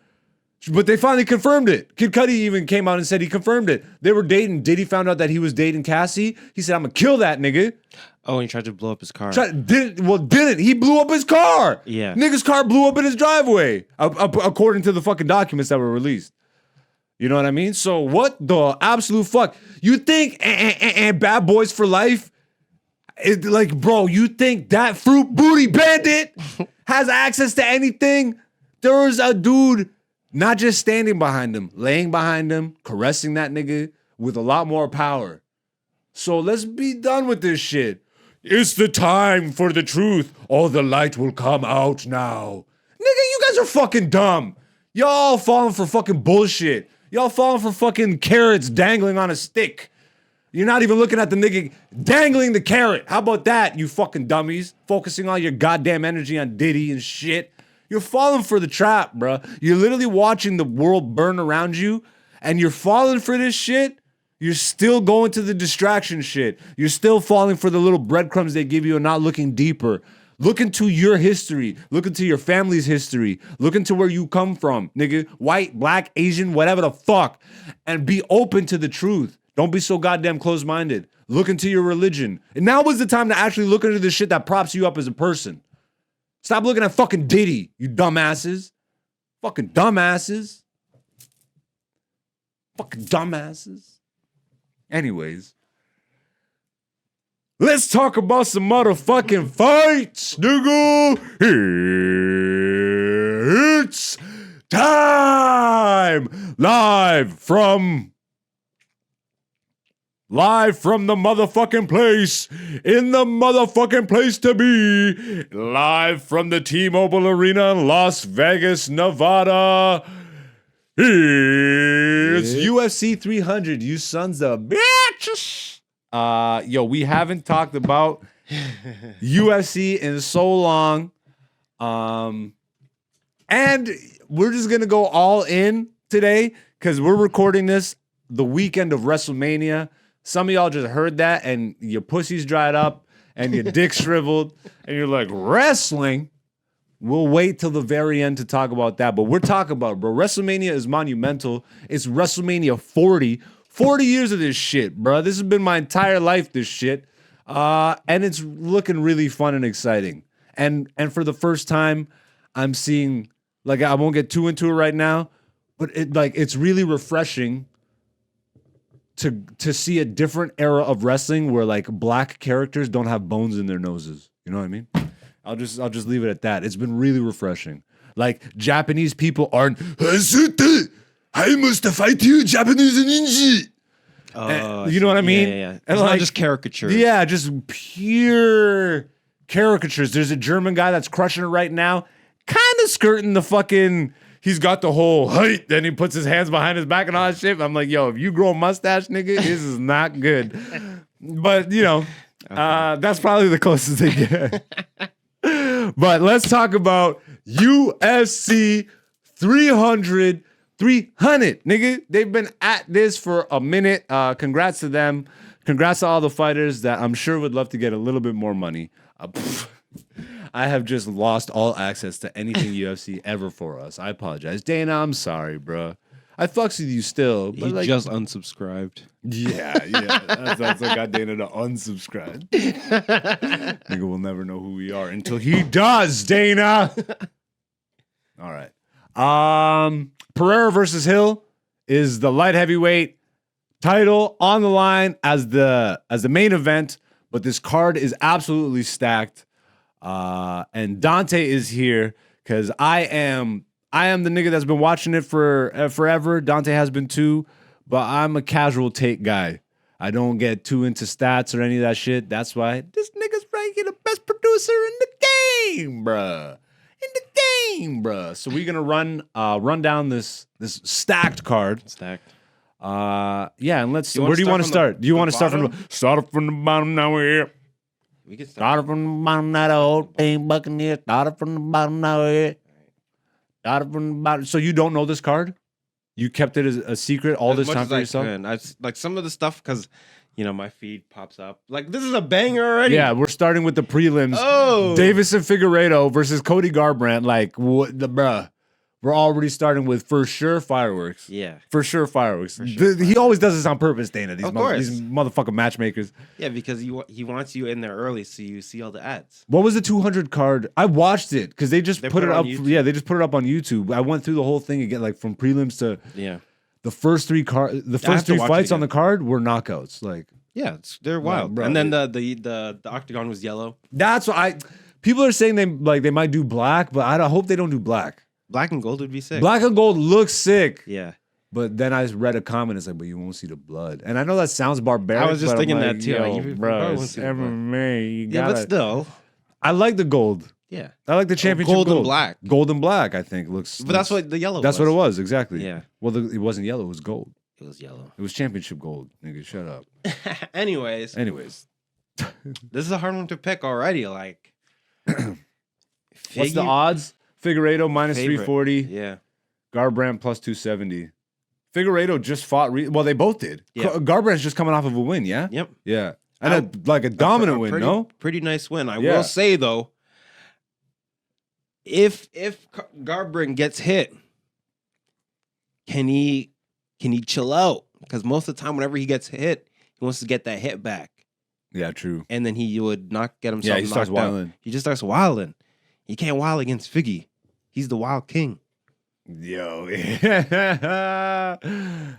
but they finally confirmed it. Kid Cudi even came out and said he confirmed it. They were dating. Diddy found out that he was dating Cassie. He said, "I'm gonna kill that nigga." Oh, and he tried to blow up his car. Didn't. He blew up his car. Yeah. Nigga's car blew up in his driveway, according to the fucking documents that were released. You know what I mean? So what the absolute fuck? You think and Bad Boys for Life? Bro, you think that fruit booty bandit has access to anything? There was a dude not just standing behind him, laying behind him, caressing that nigga with a lot more power. So let's be done with this shit. It's the time for the truth. All the light will come out now. Nigga, you guys are fucking dumb. Y'all falling for fucking bullshit. Y'all falling for fucking carrots dangling on a stick. You're not even looking at the nigga dangling the carrot. How about that, you fucking dummies? Focusing all your goddamn energy on Diddy and shit. You're falling for the trap, bruh. You're literally watching the world burn around you, and you're falling for this shit. You're still going to the distraction shit. You're still falling for the little breadcrumbs they give you and not looking deeper. Look into your history. Look into your family's history. Look into where you come from, nigga. White, black, Asian, whatever the fuck. And be open to the truth. Don't be so goddamn closed-minded. Look into your religion. And now was the time to actually look into the shit that props you up as a person. Stop looking at fucking Diddy, you dumbasses. Fucking dumbasses. Fucking dumbasses. Anyways. Let's talk about some motherfucking fights, nigga. It's time. Live from Live from the motherfucking place, in the motherfucking place to be, live from the T-Mobile Arena in Las Vegas, Nevada. It's UFC 300, you sons of bitches. Yo, we haven't talked about UFC in so long. And we're just gonna go all in today because we're recording this the weekend of WrestleMania. Some of y'all just heard that and your pussy's dried up and your dick shriveled and you're like, wrestling? We'll wait till the very end to talk about that. But we're talking about, bro, WrestleMania is monumental. It's WrestleMania 40. 40 years of this shit, bro. This has been my entire life, this shit. And it's looking really fun and exciting. And for the first time, I'm seeing, like, I won't get too into it right now, but it's really refreshing to see a different era of wrestling where like black characters don't have bones in their noses. You know what I mean? I'll just leave it at that. It's been really refreshing. Like Japanese people aren't, I must fight you, Japanese ninja. You know what I mean? Yeah. And It's like, not just caricatures. Yeah, just pure caricatures. There's a German guy that's crushing it right now, kind of skirting the fucking. He's got the whole height, then he puts his hands behind his back and all that shit. I'm like, yo, if you grow a mustache, nigga, this is not good. But, you know, that's probably the closest they get. But let's talk about UFC 300, nigga. They've been at this for a minute. Congrats to them. Congrats to all the fighters that I'm sure would love to get a little bit more money. I have just lost all access to anything UFC ever for us. I apologize. Dana, I'm sorry, bro. I fucks with you still. But He like, just unsubscribed. yeah. That's what got Dana to unsubscribe. Nigga will never know who we are until he does, Dana. All right. Pereira versus Hill is the light heavyweight title on the line as the main event, but this card is absolutely stacked. And Dante is here because I am the nigga that's been watching it for forever. Dante has been too, but I'm a casual take guy. I don't get too into stats or any of that shit. That's why this nigga's ranking the best producer in the game, bruh. So we're gonna run down this stacked card. Stacked. Yeah, and let's. You wanna Where do you want to start start? Do you want to start from bottom? start from the bottom? Now we're here. We can start. Started from the bottom, not the old team Buccaneers. Started from the bottom, now we're here. Started from the bottom. So you don't know this card? You kept it as a secret all As this much time as for I yourself? can. I like some of the stuff because my feed pops up. Like this is a banger already. Yeah, we're starting with the prelims. Oh, Davison Figueiredo versus Cody Garbrandt. Like, what the bruh? We're already starting with for sure fireworks. Yeah. For sure fireworks. For sure He always does this on purpose, Dana. Of course. These motherfucking matchmakers. Yeah, because he wants you in there early so you see all the ads. What was the 200 card? I watched it because they just put it on up. YouTube? Yeah, they just put it up on YouTube. I went through the whole thing again, like from prelims to Yeah. the first three have first to three watch it fights on again. the card were knockouts. Like Yeah, they're wild. bro, and then the octagon was yellow. that's what people are saying they might do black, but I hope they don't do black. Black and gold would be sick. Black and gold looks sick. Yeah. But then I read a comment. It's like, but you won't see the blood. And I know that sounds barbaric. I was just but I'm thinking like, that too. Yo, Like, you bro, probably won't it's see the blood. MMA. You Yeah, gotta. but still. I like the gold. Yeah. I like the championship gold and black. Gold and black. I think looks. But that's what the yellow That's was. what it was exactly. Yeah. Well, it wasn't yellow. It was gold. It was yellow. It was championship gold. Nigga, shut up. Anyways, Anyways, this is a hard one to pick already. Like, what's the odds? Figueiredo minus Favorite. 340. Yeah. Garbrandt plus 270. Figueiredo just fought. Well, they both did. Yeah. Garbrandt's just coming off of a win. Yeah. Yep. Yeah. And like a dominant win. No. Pretty nice win. I Yeah. will say though, if Garbrandt gets hit, can he chill out? Because most of the time, whenever he gets hit, he wants to get that hit back, Yeah. True. and then he would not get himself. Yeah. He starts knocked out. wilding. He just starts wilding. You can't wild against Figgy. He's the wild king. Yo,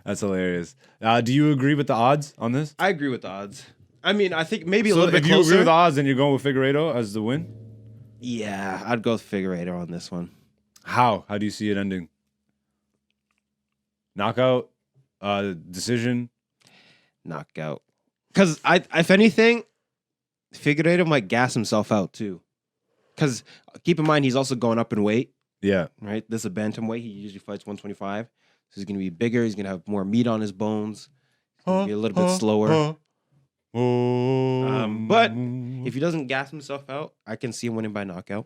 that's hilarious. Do you agree with the odds on this? I agree with the odds. I mean, I think maybe a So little bit if you agree closer. with the odds, then you're going with Figueiredo as the win. Yeah, I'd go with Figueiredo on this one. How? How do you see it ending? Knockout, decision. Knockout. Because if anything, Figueiredo might gas himself out too. Because keep in mind, he's also going up in weight, Yeah. right? This is a bantamweight. He usually fights 125. So he's going to be bigger. He's going to have more meat on his bones. He's going to be a little bit slower. But if he doesn't gas himself out, I can see him winning by knockout.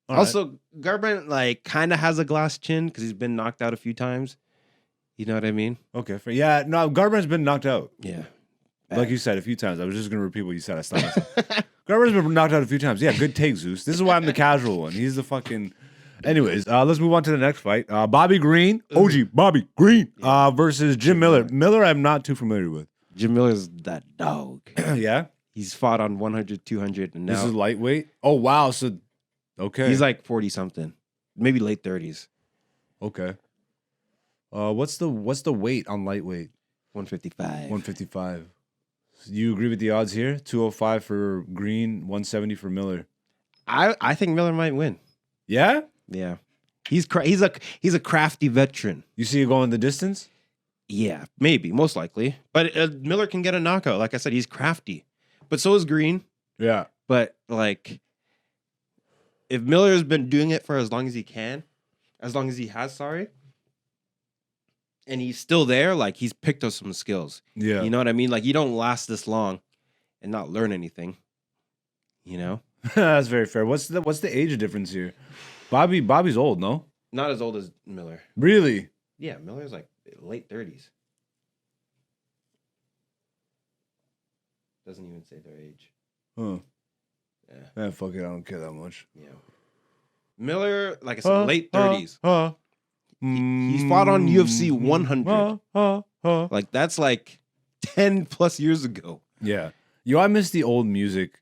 All Also, Garbrandt like kind of has a glass chin because he's been knocked out a few times. You know what I mean? Okay. Yeah. No, Garbrandt's been knocked out. Yeah. Like you said a few times. I was just going to repeat what you said. I stopped myself. Garbrandt's been knocked out a few times. Yeah, good take, Zeus. This is why I'm the casual one. He's the fucking... Anyways, let's move on to the next fight. Bobby Green, OG Bobby Green, versus Jim Miller. Miller, I'm not too familiar with. Jim Miller's that dog. Yeah? He's fought on 100, 200, and now This is lightweight? Oh, wow. So, okay. he's like 40-something. Maybe late 30s. Okay. What's the weight on lightweight? 155. 155. You agree with the odds here? 205 for Green, 170 for Miller. I think Miller might win. Yeah? Yeah. He's a crafty veteran. You see it going the distance? Yeah, maybe, most likely. But Miller can get a knockout. Like I said, he's crafty. But so is Green. Yeah. But like, if Miller's been doing it for as long as he has, and he's still there, like he's picked up some skills. Yeah. You know what I mean? Like you don't last this long and not learn anything. You know? That's very fair. What's the age difference here? Bobby's old, no? Not as old as Miller. Really? Yeah, Miller's like late 30s. Doesn't even say their age. Huh. Yeah. Fuck it, I don't care that much. Yeah. Miller, like I said, late 30s. He's fought on UFC 100. Like that's like 10 plus years ago. Yeah. Yo, I miss the old music.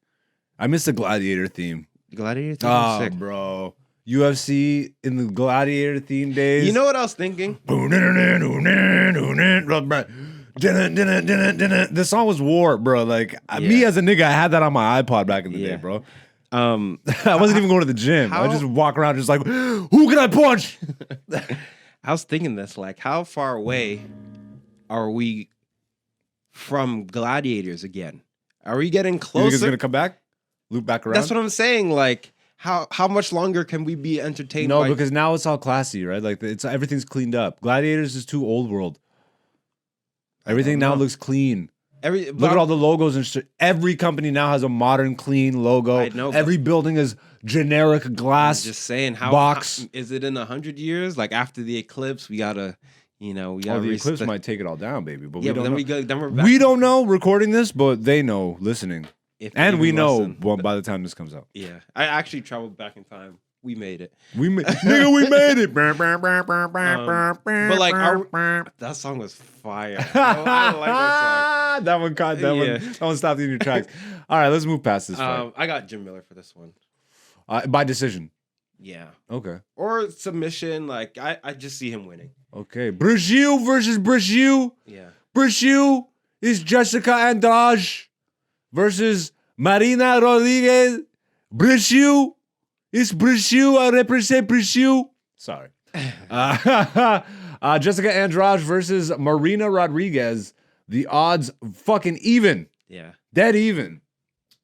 I miss the Gladiator theme. Gladiator theme was sick. Bro. UFC in the Gladiator theme days. You know what I was thinking? The song was war, bro. Like me as a nigga, I had that on my iPod back in the day, bro. I wasn't even going to the gym. I just walk around just like, who can I punch? I was thinking this, like, how far away are we from Gladiators again? Are we getting You closer? think it's gonna come back? Loop back around? That's what I'm saying. Like, how much longer can we be entertained? No, by... because now it's all classy, right? Like everything's cleaned up. Gladiators is too old world. Everything now looks clean. Look at all the logos and shit. Every company now has a modern, clean logo. I know, every building is generic glass. Just saying, box. Is it in 100 years? Like after the eclipse, we gotta, we gotta. The eclipse might take it all down, baby. But yeah, we don't know. then we're back. We don't know recording this, but they know listening, If and we even know listen. by the time this comes out. Yeah, I actually traveled back in time. We made it. Nigga, we made it. But like, that song was fire. I like that song. That one caught that Yeah. one. That one stopped in your tracks. All right, let's move past this fight. I got Jim Miller for this one. By decision. Yeah, Okay. or submission. Like I just see him winning. Okay. Brazil versus Brazil. Yeah, Brazil is Jessica Andrade versus Marina Rodriguez. Brazil is Brazil. I represent Brazil. Sorry. Jessica Andrade versus Marina Rodriguez. The odds fucking even. yeah. Dead even.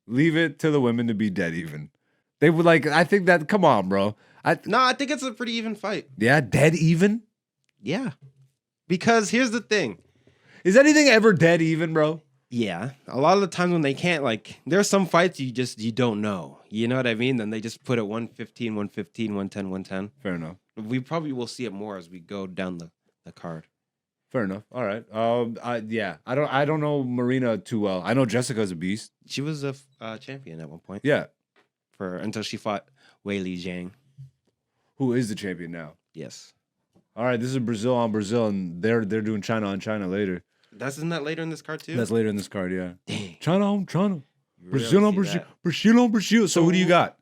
Leave it to the women to be dead even. They would like, I think that, come on, bro. No, I think it's a pretty even fight. Yeah, dead even? Yeah, because here's the thing. Is anything ever dead even, bro? Yeah, a lot of the times when they can't, like, there are some fights you don't know. You know what I mean? Then they just put it 115, 115, 110, 110. Fair enough. We probably will see it more as we go down the card. Fair enough. All right. Yeah. I don't know Marina too well. I know Jessica's a beast. She was a champion at one point. Yeah. Until she fought Wei Li Zhang. Who is the champion now? Yes. All right. This is Brazil on Brazil, and they're doing China on China later. Isn't that later in this card too? That's later in this card. Yeah. Dang. China on China. You Brazil rarely on see Brazil. that. Brazil on Brazil. So who do you got?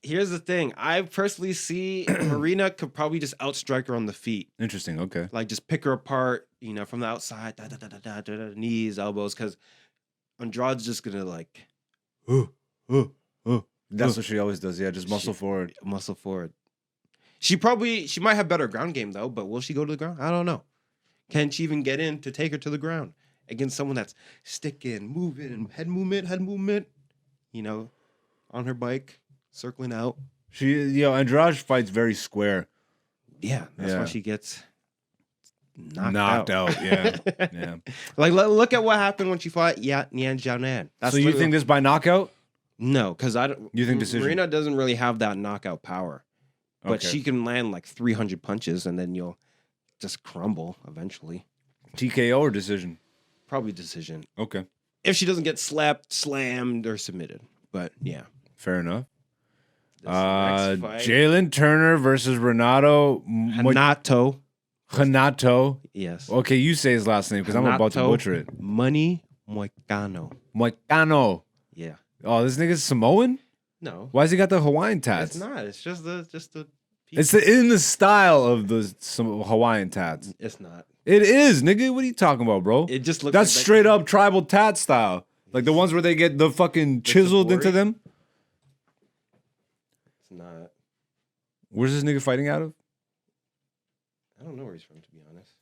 Here's the thing. I personally see Marina could probably just outstrike her on the feet. Interesting. Okay. Like just pick her apart, from the outside, knees, elbows, because Andrade's just gonna like That's what she always does. Yeah, just muscle forward. muscle forward. She might have better ground game though, but will she go to the ground? I don't know. Can she even get in to take her to the ground? against someone that's sticking, moving, head movement, you know, on her bike, circling out. Andrade fights very square. Yeah, that's Yeah. why she gets Knocked out. Yeah. Yeah. Like, look at what happened when she fought Yan Xiaonan. So you think this by knockout? No, because I don't. You think decision? Marina doesn't really have that knockout power, but Okay. she can land like 300 punches, and then you'll just crumble eventually. TKO or decision? Probably decision. Okay. If she doesn't get slapped, slammed, or submitted. But yeah. Fair enough. This next fight- Jalen Turner versus Renato Hanato. Yes. Okay, you say his last name because I'm about to Renato butcher it. Money Moicano. Moicano. Yeah. Oh, this nigga's Samoan? No. Why's he got the Hawaiian tats? It's not. It's just the It's in the style of some Hawaiian tats. It's not. It is, nigga. What are you talking about, bro? It just looks That's like straight up tribal tat style. Like the ones where they get the fucking chiseled into Sakori? them. It's not. Where's this nigga fighting out of? I don't know where he's from, to be honest.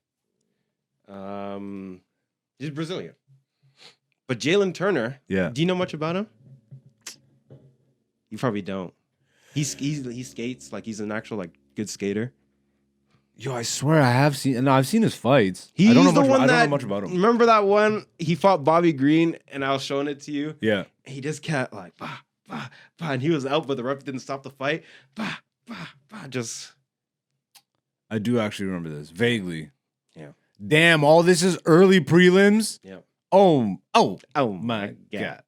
He's Brazilian. But Jalen Turner, Yeah. do you know much about him? You probably don't. He skates like he's an actual like good skater. Yo, I swear I have seen. No, I've seen his fights. He's I don't know the much. one I don't that know much about him. Remember that one he fought Bobby Green, and I was showing it to you. Yeah. He just kept like bah, bah, bah, and he was out, but the ref didn't stop the fight. Bah, bah, bah, just I do actually remember this vaguely. Yeah. Damn, all this is early prelims. yeah. Oh Oh my my god.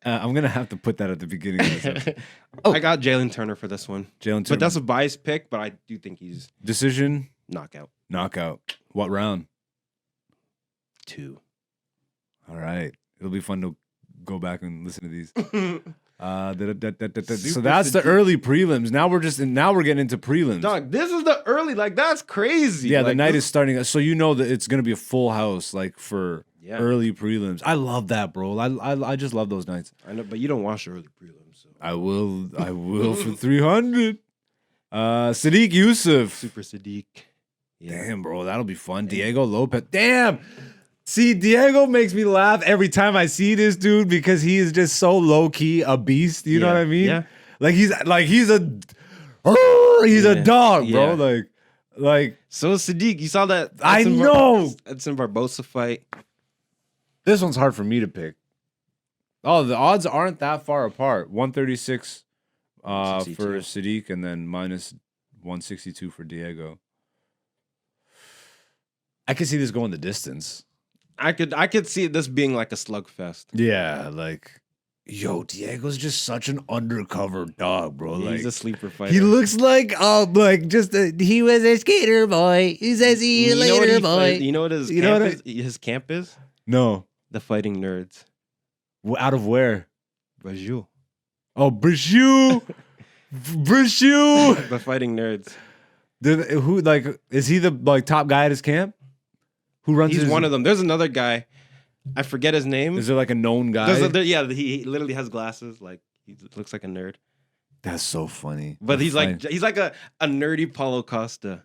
I'm gonna have to put that at the beginning of this episode. I got Jalen Turner for this one, Jalen Turner. but that's a biased pick. But I do think he's decision, knockout knockout. What round? 2. All right, it'll be fun to go back and listen to these. So that's the early prelims. Now we're getting into prelims. Dog, this is the early. Like that's crazy. Yeah, like, the night this- is starting. So you know that it's gonna be a full house, like for Yeah. early prelims. I love that, bro. I just love those nights. I know, but you don't watch the early prelims. So. I will for 300. Sadiq Yusuf. Super Sadiq. Yeah. Damn, bro, that'll be fun. Diego Lopez. Damn. See, Diego makes me laugh every time I see this dude because he is just so low key a beast. You know Yeah. what I mean? Yeah. He's a dog, bro. Yeah. Like So Sadiq, you saw that? I know. Edson Barbosa fight. this one's hard for me to pick. Oh, the odds aren't that far apart. 136 for 162. Sadiq and then minus 162 for Diego. I can see this going the distance. I could see this being like a slugfest. Yeah, like, yo, Diego's just such an undercover dog, bro. He's Like, a sleeper fighter. he looks like, he was a skater boy. He says, see you later, boy. You know what his You know camp what is? His camp is No. the Fighting Nerds. Out of where? Brazil. Oh, Brazil. Brazil. The Fighting Nerds. Who, like, is he the, like, top guy at his camp? Who runs He's his, one of them. There's another guy. I forget his name. Is there, like, a known guy? He literally has glasses. Like he looks like a nerd. That's so funny. But The he's like a nerdy Paulo Costa.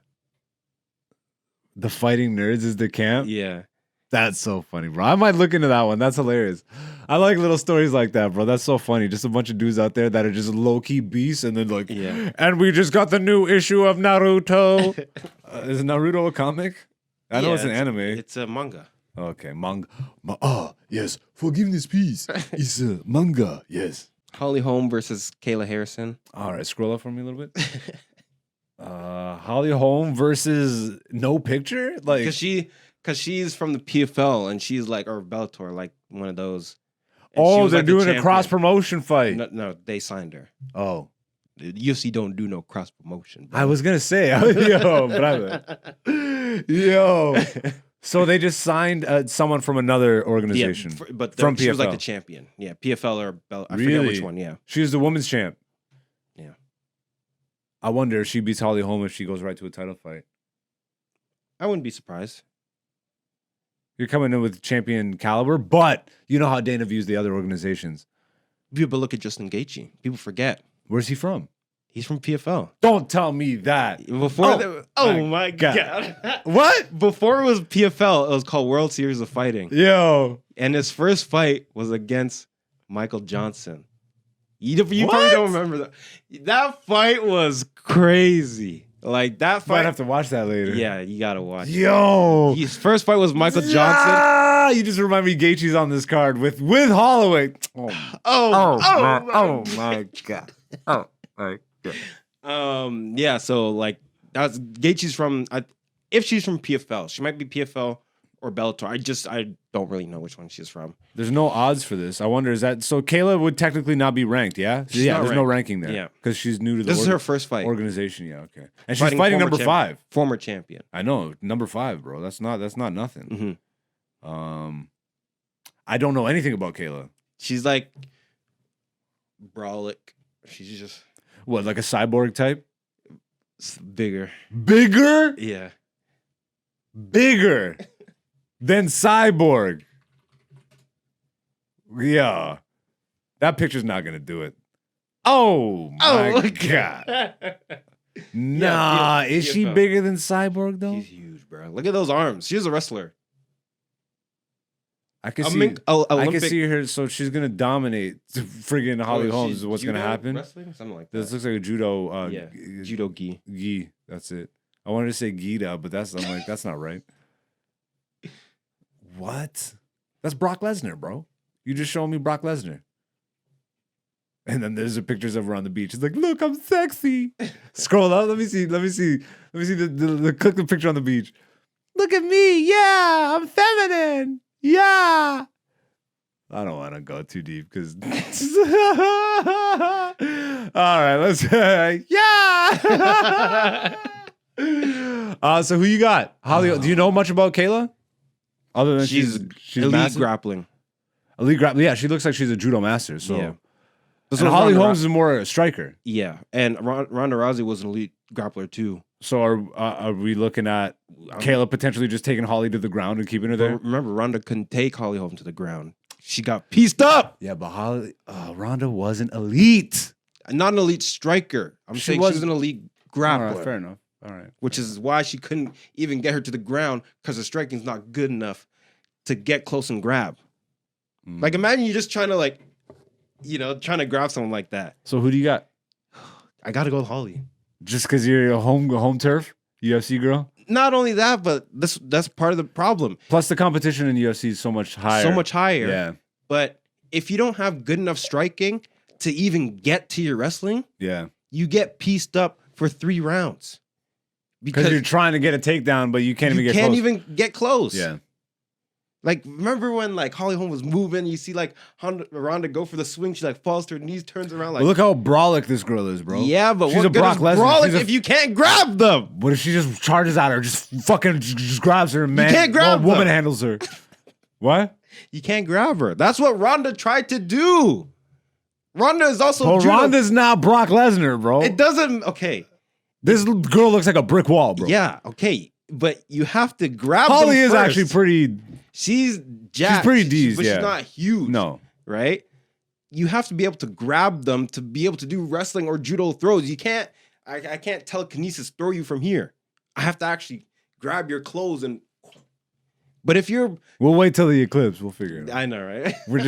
The Fighting Nerds is the camp? Yeah. That's so funny, bro. I might look into that one. That's hilarious. I like little stories like that, bro. That's so funny. Just a bunch of dudes out there that are just low-key beasts and then like, Yeah. and we just got the new issue of Naruto. Is Naruto a comic? I know Yeah, it's an anime. It's a manga. Okay, manga. Yes. Forgiveness, please. It's a manga. Yes. Holly Holm versus Kayla Harrison. All right, scroll up for me a little bit. Holly Holm versus No Picture? Like, Because she's from the PFL and she's like, or Bellator, like one of those. And she oh, was, they're like, the doing a champion. cross-promotion fight. No, they signed her. Oh. The UFC don't do no cross promotion. I was gonna say, yo, brother, yo. So they just signed someone from another organization, but from she was like PFL. the champion. Yeah, PFL or I forget which Really? one. Yeah, She's the women's champ. Yeah. I wonder if she beats Holly Holm if she goes right to a title fight. I wouldn't be surprised. You're coming in with champion caliber, but you know how Dana views the other organizations. People look at Justin Gaethje. People forget. Where's he from? He's from PFL. Don't tell me that. Before my god. What? Before it was PFL, it was called World Series of Fighting. Yo. And his first fight was against Michael Johnson. You probably What? don't remember that. That fight was crazy. Like that Might fight. have to watch that later. Yeah, you gotta watch. Yo. His first fight was Michael Johnson. Ah, you just remind me Gaethje's on this card with Holloway. Oh my god. Oh my god. Yeah, so like that's Gaethje's from if she's from PFL, she might be PFL or Bellator. I don't really know which one she's from. There's no odds for this. I wonder, is that so? Kayla would technically not be ranked, yeah? She's Yeah, not there's no ranked. ranking there. Yeah. Because she's new to the This is her first fight. organization. Yeah, okay. And she's fighting former number champion. 5. Former champion. I know, number 5, bro. That's not nothing. Mm-hmm. I don't know anything about Kayla. She's like brolic. She's just What, like a cyborg type? bigger. Bigger? Yeah. Bigger than cyborg. Yeah. That picture's not gonna do it. Oh my god. Nah, is she PFL. bigger than cyborg though? She's huge, bro. Look at those arms. She's a wrestler. I can I see. mean, I can Olympic- see her. So she's gonna dominate friggin' Holly Oh, Holmes. she's Is what's gonna judo happen? Wrestling? Something like that. This looks like a judo. Yeah, judo gi. Gi. That's it. I wanted to say Gita, but I'm like, that's not right. What? That's Brock Lesnar, bro. You just showing me Brock Lesnar. And then there's the pictures of her on the beach. It's like, look, I'm sexy. Scroll up. Let me see the click the picture on the beach. Look at me. Yeah, I'm feminine. Yeah. I don't want to go too deep because. All right, let's. Yeah. So who you got? Holly, do you know much about Kayla? Other than she's elite massive? grappling. Elite grappling. Yeah, she looks like she's a judo master. So, Yeah. and Holly Holmes is more a striker. Yeah, and Ronda Rousey was an elite grappler too. So are we looking at Kayla potentially just taking Holly to the ground and keeping her there? But remember, Ronda couldn't take Holly Holm to the ground. She got pieced up. Yeah, but Ronda wasn't elite. Not an elite striker. I'm She saying was- she was an elite All grappler. right, fair enough. All right. Which is why she couldn't even get her to the ground because her striking's not good enough to get close and grab. Like, imagine you just trying to trying to grab someone like that. So who do you got? I got to go with Holly. Just because you're a home turf UFC girl? Not only that, but that's part of the problem. Plus the competition in UFC is so much higher. So much higher. Yeah. But if you don't have good enough striking to even get to your wrestling, Yeah. you get pieced up for 3 rounds. Because you're trying to get a takedown, but you can't even you get can't close. even get close. Yeah. Like, remember when like Holly Holm was moving, you see like Ronda go for the swing, she like falls to her knees, turns around like, But look how brolic this girl is, bro. yeah, but she's what a good Brock is Lesnar. brawling She's a- if you can't grab them? What if she just charges at her, just fucking just grabs her, and man? can't grab woman them. handles her. What? You can't grab her. That's what Ronda tried to do. Ronda is also Well, judo. Ronda's not Brock Lesnar, bro. It doesn't. Okay, This girl looks like a brick wall, bro. yeah, okay, but you have to grab. Holly them is first. actually pretty. She's jacked. pretty D's, but yeah. she's not huge. No. Right? You have to be able to grab them to be able to do wrestling or judo throws. You can't. I can't telekinesis throw you from here. I have to actually grab your clothes and. But if you're, We'll wait till the eclipse. We'll figure it out. I know, right? We're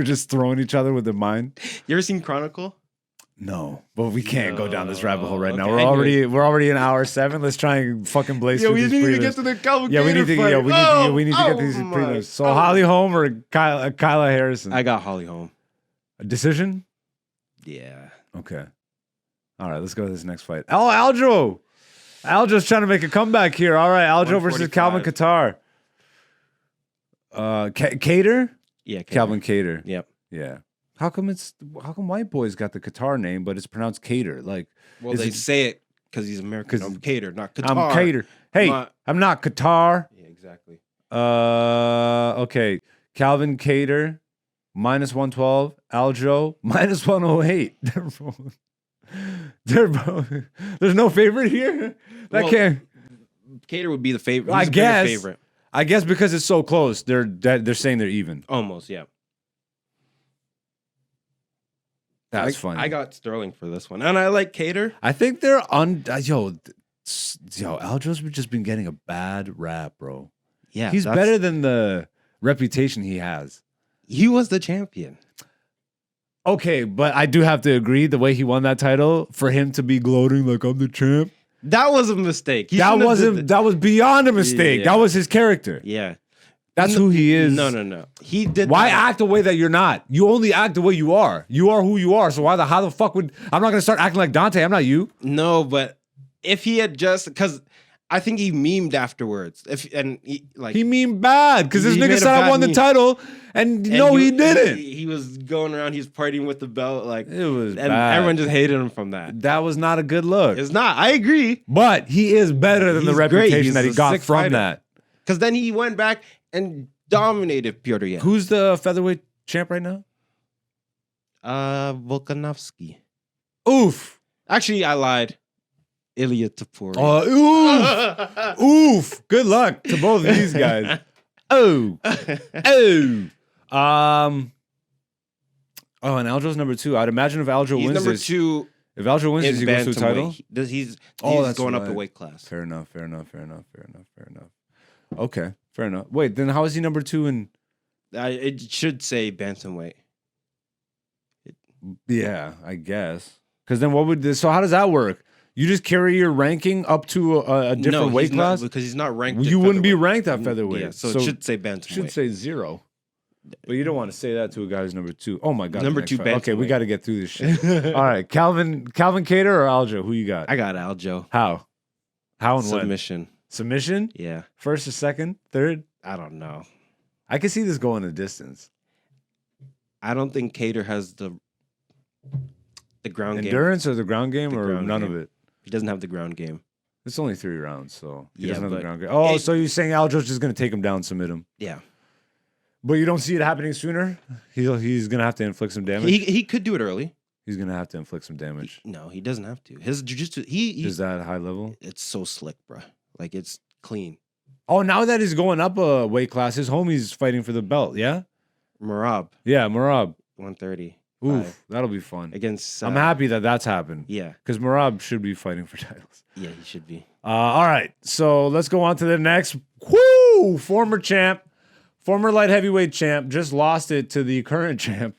just throwing each other with the mind. You ever seen Chronicle? No, but we can't go down this rabbit hole right now. Okay. We're already in hour 7. Let's try and fucking blaze through these prelims. the Calvin Yeah, we need to. Yeah, we need to get these prelims. So Holly Holm or Kyla Harrison? I got Holly Holm. A decision? Yeah. Okay. All right, let's go to this next fight. Oh, Aljo. Aljo's trying to make a comeback here. All right, Aljo versus 145. Calvin Kattar. Cater? Yeah. Calvin Cater. Yep. Yeah. How come white boys got the Qatar name, but it's pronounced Cater? Like, Well, is they it- say it because he's American. 'Cause I'm Cater, not Qatar. I'm Cater. Hey, Not- I'm not Qatar. Yeah, exactly. Okay. Calvin Cater, -112. Aljo, -108. They're both. There's no favorite here. That Well, can't. Cater would be the favorite. I He's a bigger guess. favorite. I guess because it's so close, they're saying they're even. Almost, yeah. That's funny. I got Sterling for this one, and I like Cater. I think they're yo, Aljo's just been getting a bad rap, bro. Yeah, He's better than the reputation he has. He was the champion. Okay, but I do have to agree, the way he won that title, for him to be gloating like I'm the champ, That was a mistake. that was beyond a mistake. Yeah. That was his character. Yeah, That's who he is. No. He did. Why that. act the way that you're not? You only act the way you are. You are who you are. So how the fuck would I'm not gonna start acting like Dante? I'm not you. No, but if he had just because I think he memed afterwards. He mean bad because this He nigga made a said I bad won the meme. title, and no, he didn't. He was going around. He's partying with the belt, like It was and bad. everyone just hated him from that. That was not a good look. It's not. I agree. But he is better than the He's great. reputation He's that he a got sick from fighter. that. Because then he went back and dominated Piotr Yan. Who's the featherweight champ right now? Volkanovski. Oof. Actually, I lied. Ilya Topuria. Oof. Oof. Good luck to both of these guys. Oh. Oh. Oh, and Aljo's number 2. I'd imagine if Aljo He's wins number this, 2 if Aljo wins in this, he goes to a title. bantamweight. He's that's going up the right. weight class. Fair enough. Okay, fair enough. Wait, then how is he number 2 in? It should say bantamweight. Yeah, I guess. Because then what would this? So how does that work? You just carry your ranking up to a different No, weight he's not, class? because he's not ranked. Well, at you wouldn't be featherweight. ranked at featherweight. Yeah, so it should say bantamweight. Should say 0. But you don't want to say that to a guy who's number 2. Oh my god. Number the next 2 fight. Okay, we bantamweight. got to get through this shit. All right, Calvin Cater or Aljo? Who you got? I got Aljo. How and when? Submission. Submission? Yeah. First or second? Third? I don't know. I can see this going a distance. I don't think Cater has the ground game. Endurance or the ground game The or ground none game. of it? He doesn't have the ground game. It's only 3 rounds, so he Yeah, doesn't have the but- ground game. Oh, Hey- so you're saying Aljo's just going to take him down, submit him. Yeah. But you don't see it happening sooner? He's going to have to inflict some damage? He could do it early. He's going to have to inflict some damage. No, he doesn't have to. His jiu-jitsu, he Is that high level? it's so slick, bro. Like it's clean. Oh, now that he's going up a weight class, his homie's fighting for the belt, yeah? Marab, Yeah, Marab. 130. Oof, that'll be fun. Against I'm happy that that's happened. Yeah. Because Marab should be fighting for titles. Yeah, he should be. All right, so let's go on to the next. Woo! Former champ, former light heavyweight champ, just lost it to the current champ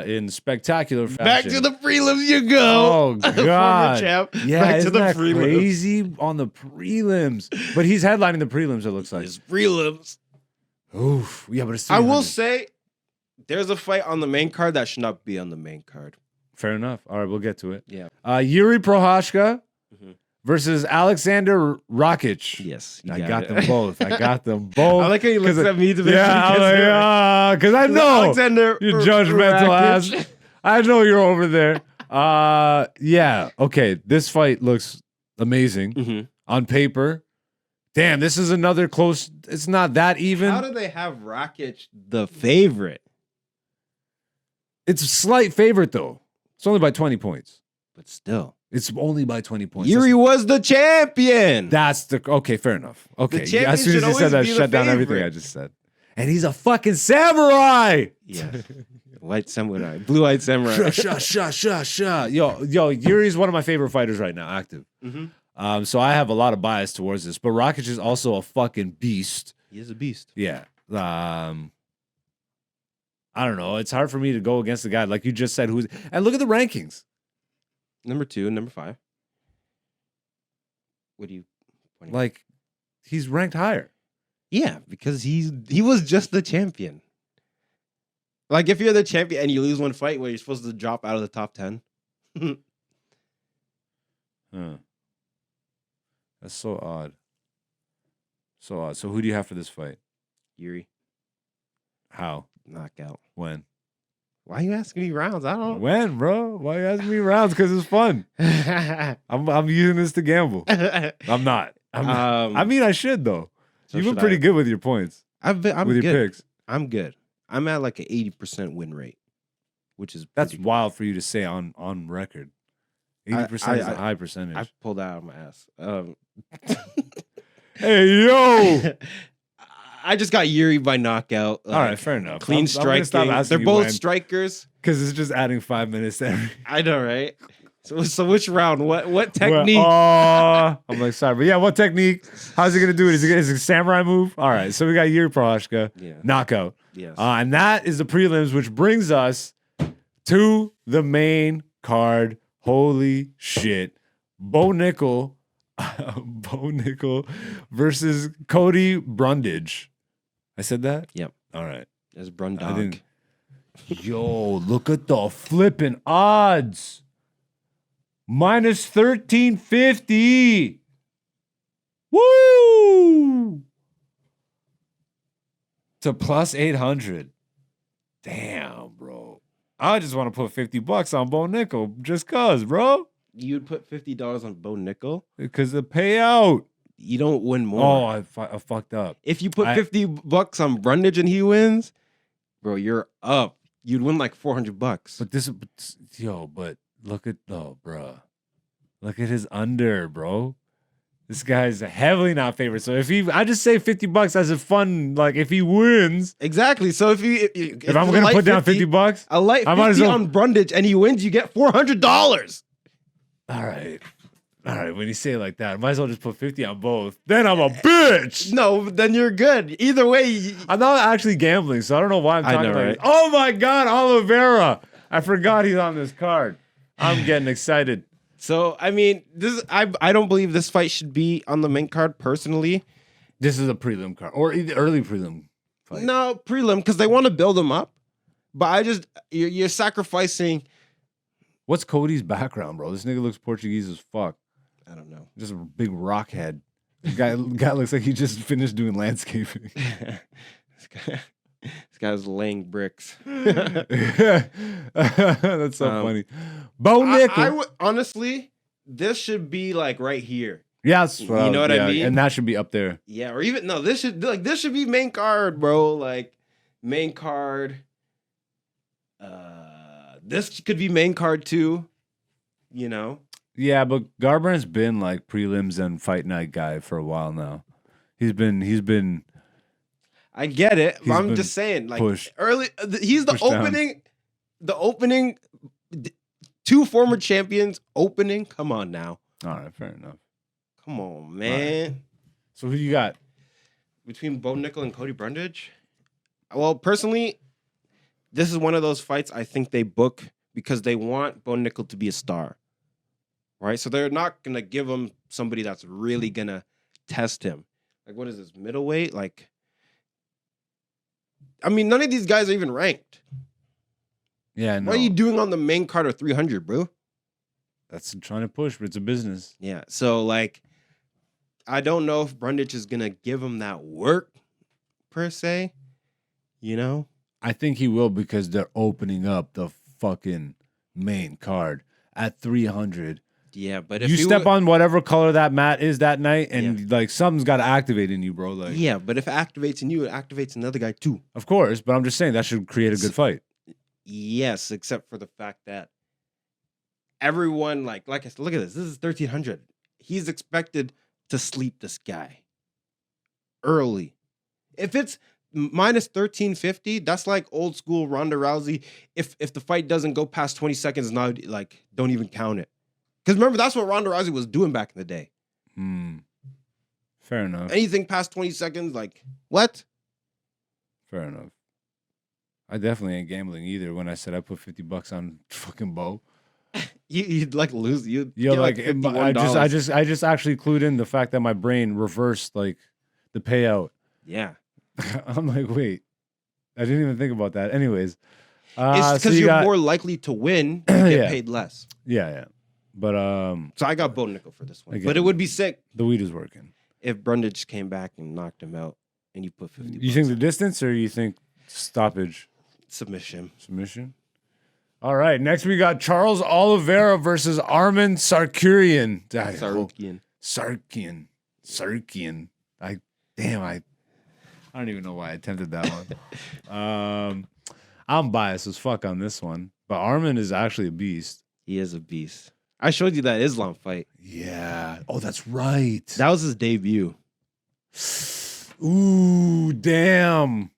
in spectacular fashion. Back to the prelims you go. Oh God! Former champ. Yeah, Back to isn't the that prelims. crazy on the prelims? But he's headlining the prelims. It looks like. His prelims. Oof. Yeah, but it's I will 300. say there's a fight on the main card that should not be on the main card. Fair enough. All right, we'll get to it. Yeah. Yuri Prohashka Mhm. versus Alexander Rakic. Yes. I got them both. I got them both. I like how he looks 'Cause at me to make Yeah, sure he gets it. because I know Alexander you judgmental Rakic. ass. I know you're over there. Yeah. Okay. This fight looks amazing Mhm. on paper. Damn, this is another close. It's not that even. How do they have Rakic the favorite? It's a slight favorite though. It's only by 20 points. But still. It's only by 20 points. Yuri was the champion. That's the okay. Fair enough. Okay, champion as soon as should you said always that, be the shut down everything favorite. I just said. And he's a fucking samurai. Yeah. White samurai. Blue-eyed samurai. Sha. Yo, Yuri's one of my favorite fighters right now, active. Mhm. So I have a lot of bias towards this, but Rakic is also a fucking beast. He is a beast. Yeah. I don't know. It's hard for me to go against the guy like you just said. Who's and look at the rankings. Number 2 and number 5. What do you pointing at? Like he's ranked higher. Yeah, because he was just the champion. Like if you're the champion and you lose one fight where you're supposed to drop out of the top 10. Huh. That's so odd. So odd. So who do you have for this fight? Yuri, How? knockout. When? Why are you asking me rounds? I don't When, bro? Why you asking me rounds? Because it's fun. I'm using this to gamble. I'm not. I mean, I should though. so You've been should pretty I. good with your points, I'm with your good. picks. I'm good. I'm at like an 80% win rate, which is That's pretty good. wild for you to say on record. 80% is a high percentage. I pulled that out of my ass. Hey, yo. I just got Yuri by knockout. All right, fair enough. Clean I'm gonna stop striking. asking They're you both when. strikers. Because it's just adding 5 minutes to every. I know, right? So which round? What technique? I'm like, sorry, but yeah, what technique? How's he gonna do it? Is it a samurai move? All right, so we got Yuri Prochazka, knockout. Yes. And that is the prelims, which brings us to the main card. Holy shit. Bo Nickel versus Cody Brundage. I said that? Yep. All right. There's I Brundog. didn't. Yo, look at the flipping odds. Minus 1350. Woo! To plus 800. Damn, bro. I just want to put $50 on Bo Nickel just cause, bro. You'd put $50 on Bo Nickel. Because the payout. You don't win more. Oh, I fucked up. If you put $50 on Brundage and he wins, bro, you're up. You'd win like $400. But look at bro. Look at his under, bro. This guy's heavily not favored. So I just say $50 as a fun, like if he wins. Exactly. So if I'm gonna put down $50, a light 50 on Brundage and he wins, you get $400. All right. When you say it like that, I might as well just put 50 on both. Then I'm a bitch. No, then you're good. Either way, I'm not actually gambling, so I don't know why I'm talking know, about right? it. Oh my God, Oliveira. I forgot he's on this card. I'm getting excited. So I mean, I don't believe this fight should be on the main card personally. This is a prelim card or the early prelim fight. No, prelim because they want to build him up. But you're sacrificing. What's Cody's background, bro? This nigga looks Portuguese as fuck. I don't know. Just a big rock head. Guy looks like he just finished doing landscaping. This guy's laying bricks. That's so funny. Bo Nickel. I would honestly, this should be like right here. Yes, you know what I mean? And that should be up there. Yeah, or even no, this should be main card, bro. Like main card. This could be main card too. You know. Yeah, but Garbrandt's been like prelims and fight night guy for a while now. He's been. I get it. But I'm been just saying, like pushed. early. He's the opening. The opening. Two former champions opening. Come on now. All right, fair enough. Come on, man. Right. So who you got between Bo Nickel and Cody Brundage? Well, personally, this is one of those fights I think they book because they want Bo Nickel to be a star. Right? So they're not going to give him somebody that's really going to test him. Like, what is this, middleweight? Like, I mean, none of these guys are even ranked. Yeah, no. What are you doing on the main card of 300, bro? That's trying to push, but it's a business. Yeah, so, like, I don't know if Brundage is going to give him that work, per se. You know? I think he will because they're opening up the fucking main card at 300. Yeah, but if you step on whatever color that mat is that night, and like something's got to activate in you, bro. Like, yeah, but if it activates in you, it activates another guy too. Of course, but I'm just saying that should create a good fight. Yes, except for the fact that everyone, like I said, look at this. This is 1300. He's expected to sleep this guy early. If it's minus 1350, that's like old school Ronda Rousey. If the fight doesn't go past 20 seconds, now like don't even count it. Because remember, that's what Ronda Rousey was doing back in the day. Fair enough. Anything past 20 seconds, like, what? Fair enough. I definitely ain't gambling either when I said I put $50 on fucking Bo. You'd like lose. You'd Yo, get like $51. I just actually clued in the fact that my brain reversed like the payout. Yeah. I'm like, wait. I didn't even think about that. Anyways. It's because you're more likely to win and get paid less. Yeah. But so I got Bo Nickel for this one. Again, but it would be sick. The weed is working. If Brundage came back and knocked him out and you put 50 You think the distance or you think stoppage? Submission. All right. Next we got Charles Oliveira versus Arman Sarkisian. Sarkian. I don't even know why I attempted that one. I'm biased as fuck on this one. But Arman is actually a beast. He is a beast. I showed you that Islam fight. Yeah. Oh, that's right. That was his debut. Ooh, damn.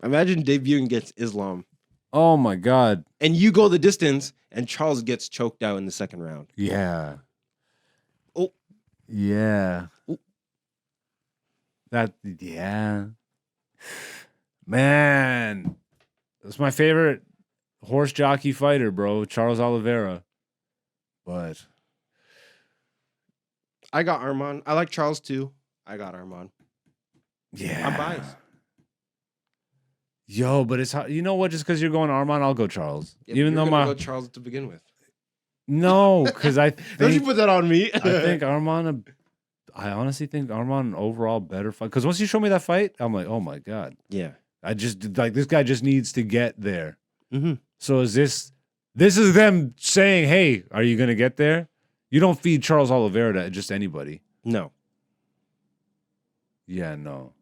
Imagine debuting against Islam Oh my God. And you go the distance, and Charles gets choked out in the second round. Yeah. Oh. Yeah. Oh. Yeah. Man. That's my favorite horse jockey fighter, bro. Charles Oliveira. But I got Armand. I like Charles too. I got Armand. yeah. I'm biased. Yo, but it's you know what? Just because you're going Armand, I'll go Charles. Yeah, Even though go Charles to begin with. no, because I Don't you think put that on me? I think Armand. I honestly think Armand overall better fight. Because once you show me that fight, I'm like, oh my God. Yeah. I just like this guy just needs to get there. Mm-hmm. So is this is them saying, hey, are you gonna get there? You don't feed Charles Oliveira to just anybody. No. Yeah, no.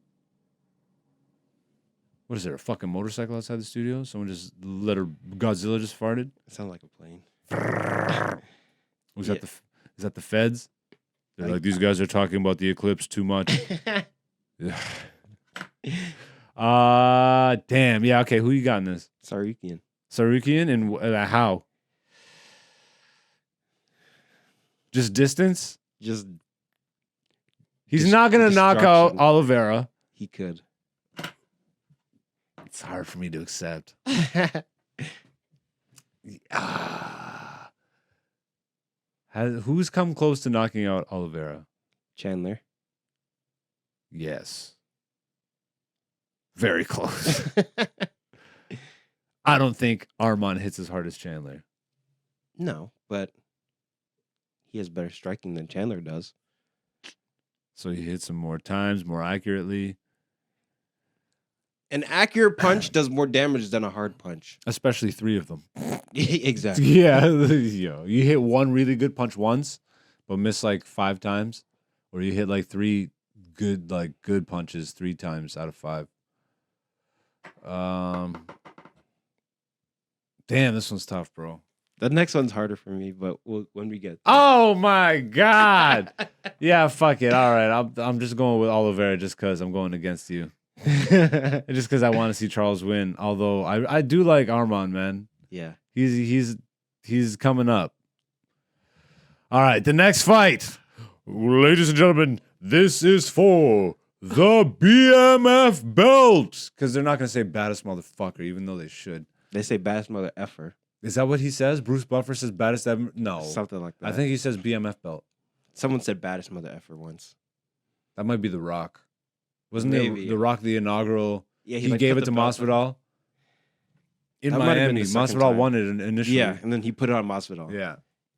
What is there? A fucking motorcycle outside the studio? Someone just let her Godzilla just farted? It sounds like a plane. Was that is that the feds? They're like, these guys are talking about the Eclipse too much. Damn. Yeah, okay. Who you got in this? Sarukian. Sarukian and how? Just distance? Just He's not going to knock out destruction. Oliveira. he could. It's hard for me to accept. Who's come close to knocking out Oliveira? Chandler. Yes. Very close. I don't think Armand hits as hard as Chandler. No, but he has better striking than Chandler does. So he hits him more times, more accurately. An accurate punch does more damage than a hard punch. Especially 3 of them. Exactly. Yeah. You hit one really good punch once, but miss like 5 times. Or you hit like 3 good punches 3 times out of 5. Damn, this one's tough, bro. The next one's harder for me, but when we get Oh my God. Yeah, fuck it. All right. I'm just going with Oliveira just because I'm going against you. Just because I want to see Charles win. Although I do like Armand, man. yeah. He's coming up. All right, the next fight. Ladies and gentlemen, this is for the BMF belt. Because they're not going to say baddest motherfucker, even though they should. They say baddest mother effer. Is that what he says? Bruce Buffer says baddest ever? No. Something like that. I think he says BMF belt. Someone said baddest mother effer once. That might be The Rock. Wasn't Maybe. The Rock the inaugural? Yeah, He like, gave put it to the belt on. Masvidal. In That might have been Miami, the second Masvidal time. won it initially. Yeah, and then he put it on Masvidal. Yeah.